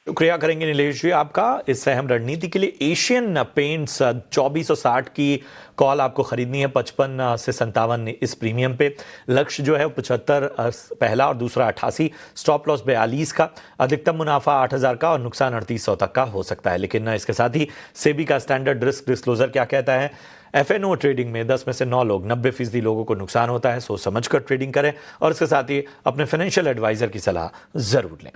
शुक्रिया करेंगे नीलेश जी आपका इस अहम रणनीति के लिए। एशियन पेंट्स 2460 की कॉल आपको खरीदनी है, 55 से 57 इस प्रीमियम पे। लक्ष्य जो है 75 पहला और दूसरा 88, स्टॉप लॉस 42 का, अधिकतम मुनाफा 8000 का और नुकसान 3800 तक का हो सकता है। लेकिन इसके साथ ही सेबी का स्टैंडर्ड रिस्क डिस्क्लोजर क्या कहता है? FNO ट्रेडिंग में 10 में से 9 लोग 90% लोगों को नुकसान होता है। सोच समझ कर ट्रेडिंग करें और इसके साथ ही अपने फाइनेंशियल एडवाइजर की सलाह जरूर लें।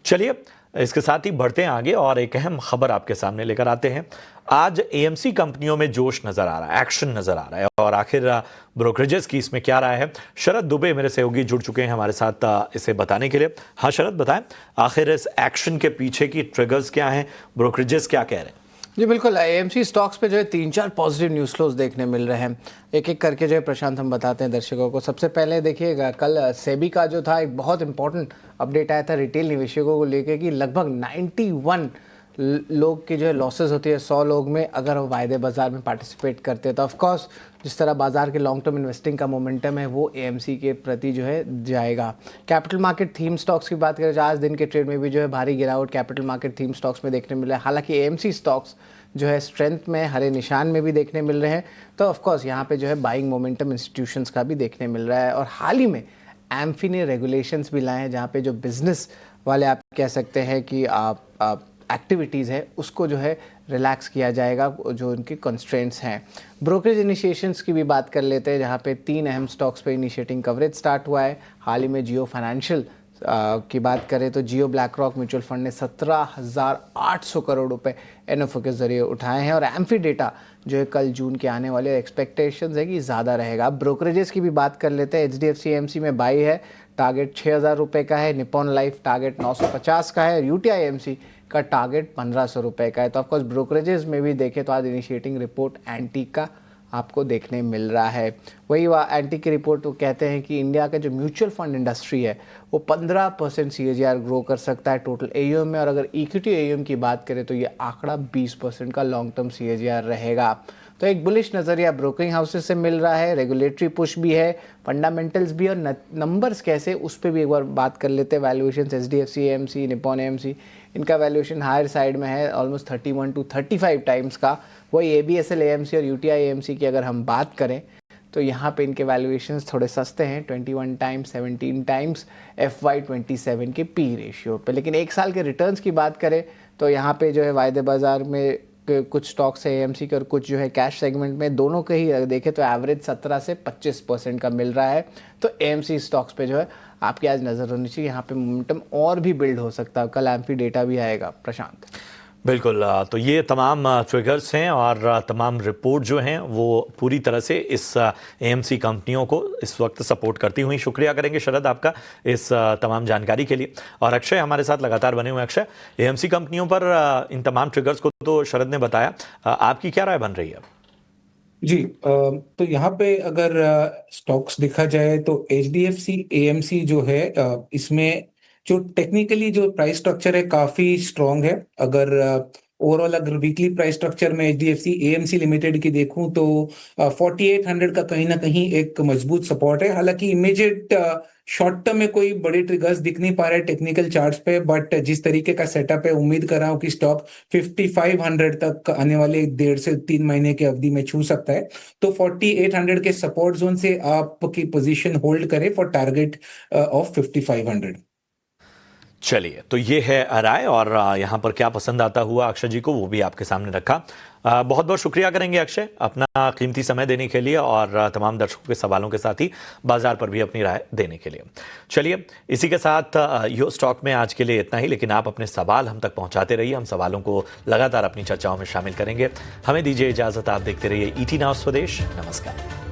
चलिए, इसके साथ ही बढ़ते हैं आगे और एक अहम खबर आपके सामने लेकर आते हैं। आज AMC कंपनियों में जोश नजर आ रहा है, एक्शन नजर आ रहा है, और आखिर ब्रोकरेजेस की इसमें क्या राय है? शरद दुबे मेरे सहयोगी जुड़ चुके हैं हमारे साथ इसे बताने के लिए। हाँ शरद, बताएं आखिर इस एक्शन के पीछे की ट्रिगर्स क्या हैं, ब्रोकरेजेस क्या कह रहे हैं? जी बिल्कुल, एएमसी स्टॉक्स पे जो है 3-4 पॉजिटिव न्यूज़ फ्लोज देखने मिल रहे हैं। एक एक करके जो है प्रशांत हम बताते हैं दर्शकों को। सबसे पहले देखिएगा, कल सेबी का जो था एक बहुत इंपॉर्टेंट अपडेट आया था रिटेल निवेशकों को लेकर कि लगभग 91 लोग की जो है लॉसेस होती है 100 लोग में अगर वो वायदे बाजार में पार्टिसिपेट करते हैं। तो ऑफकोर्स जिस तरह बाजार के लॉन्ग टर्म इन्वेस्टिंग का मोमेंटम है वो एएमसी के प्रति जो है जाएगा। कैपिटल मार्केट थीम स्टॉक्स की बात करें, आज दिन के ट्रेड में भी जो है भारी गिरावट कैपिटल मार्केट थीम स्टॉक्स में देखने मिला है। हालांकि एएमसी स्टॉक्स जो है स्ट्रेंथ में हरे निशान में भी देखने मिल रहे हैं। तो ऑफकोर्स यहाँ पे जो है बाइंग मोमेंटम इंस्टीट्यूशंस का भी देखने मिल रहा है। और हाल ही में एम्फी ने रेगुलेशंस भी लाए हैं जहाँ पे जो बिजनेस वाले आप कह सकते हैं कि आप एक्टिविटीज़ है उसको जो है रिलैक्स किया जाएगा, जो उनके कंस्ट्रेंट्स हैं। ब्रोकरेज इनिशिएशंस की भी बात कर लेते हैं, जहाँ पे 3 अहम स्टॉक्स पे इनिशिएटिंग कवरेज स्टार्ट हुआ है। हाल ही में जियो फाइनेंशियल की बात करें तो जियो ब्लैक रॉक म्यूचुअल फंड ने 17,800 करोड़ रुपए एनएफओ के जरिए उठाए हैं। और एम्फी डेटा जो है कल जून के आने वाले एक्सपेक्टेशंस है कि ज़्यादा रहेगा। अब ब्रोकरेजेस की भी बात कर लेते हैं। HDFC AMC में बाई है, टारगेट 6,000 रुपये का है। निपॉन लाइफ टारगेट 950 का है। UTI AMC का टारगेट 1,500 रुपये का है। तो ऑफकोर्स ब्रोकरेजेस में भी देखें तो आज इनिशिएटिंग रिपोर्ट एंटीक का आपको देखने मिल रहा है। वही एंटीक की रिपोर्ट वो कहते हैं कि इंडिया का जो म्यूचुअल फंड इंडस्ट्री है वो 15% CAGR ग्रो कर सकता है टोटल AUM में। और अगर इक्विटी AUM की बात करें तो ये आंकड़ा 20% का लॉन्ग टर्म CAGR रहेगा। तो एक बुलिश नज़रिया ब्रोकरिंग हाउसेस से मिल रहा है। रेगुलेटरी पुश भी है, फंडामेंटल्स भी, और नंबर्स कैसे उस पर भी एक बार बात कर लेते हैं। Valuation HDFC AMC, Nippon AMC, इनका वैल्यूएशन हायर साइड में है, ऑलमोस्ट 31 to 35 टाइम्स का। वही ABSL AMC और UTI AMC की अगर हम बात करें तो यहाँ पे इनके वैल्यूएशंस थोड़े सस्ते हैं, 21 टाइम्स 17 टाइम्स FY27 के P रेशियो पे। लेकिन एक साल के रिटर्न्स की बात करें तो यहाँ पे जो है वायदे बाजार में कुछ स्टॉक्स है AMC के और कुछ जो है कैश सेगमेंट में, दोनों के ही देखें तो एवरेज 17 से 25% का मिल रहा है। तो AMC स्टॉक्स पे जो है आपकी आज नज़र होनी चाहिए, यहाँ पे मोमेंटम और भी बिल्ड हो सकता है। कल एम्फी डेटा भी आएगा प्रशांत। बिल्कुल, तो ये तमाम ट्रिगर्स हैं और तमाम रिपोर्ट जो हैं वो पूरी तरह से इस AMC कंपनियों को इस वक्त सपोर्ट करती हुई। शुक्रिया करेंगे शरद आपका इस तमाम जानकारी के लिए। और अक्षय हमारे साथ लगातार बने हुए। अक्षय, AMC कंपनियों पर इन तमाम ट्रिगर्स को तो शरद ने बताया, आपकी क्या राय बन रही है? जी, तो यहाँ पे अगर स्टॉक्स देखा जाए तो HDFC AMC जो है इसमें जो टेक्निकली जो प्राइस स्ट्रक्चर है काफी स्ट्रांग है। अगर ओवरऑल अगर वीकली प्राइस स्ट्रक्चर में HDFC AMC लिमिटेड की देखूं तो 4800 का कहीं ना कहीं एक मजबूत सपोर्ट है। हालांकि इमीडिएट शॉर्ट टर्म में कोई बड़े ट्रिगर्स दिख नहीं पा रहे टेक्निकल चार्ट्स पे, बट जिस तरीके का सेटअप है उम्मीद कर रहा हूं कि स्टॉक 5500 तक आने वाले 1.5 से 3 महीने की अवधि में छू सकता है। तो 4800 के सपोर्ट जोन से आपकी पोजीशन होल्ड करें फॉर टारगेट ऑफ 5500। चलिए, तो ये है राय, और यहाँ पर क्या पसंद आता हुआ अक्षय जी को वो भी आपके सामने रखा। बहुत बहुत शुक्रिया करेंगे अक्षय अपना कीमती समय देने के लिए और तमाम दर्शकों के सवालों के साथ ही बाजार पर भी अपनी राय देने के लिए। चलिए, इसी के साथ यो स्टॉक में आज के लिए इतना ही, लेकिन आप अपने सवाल हम तक पहुंचाते रहिए। हम सवालों को लगातार अपनी चर्चाओं में शामिल करेंगे। हमें दीजिए इजाजत, आप देखते रहिए ET नाउ स्वदेश। नमस्कार।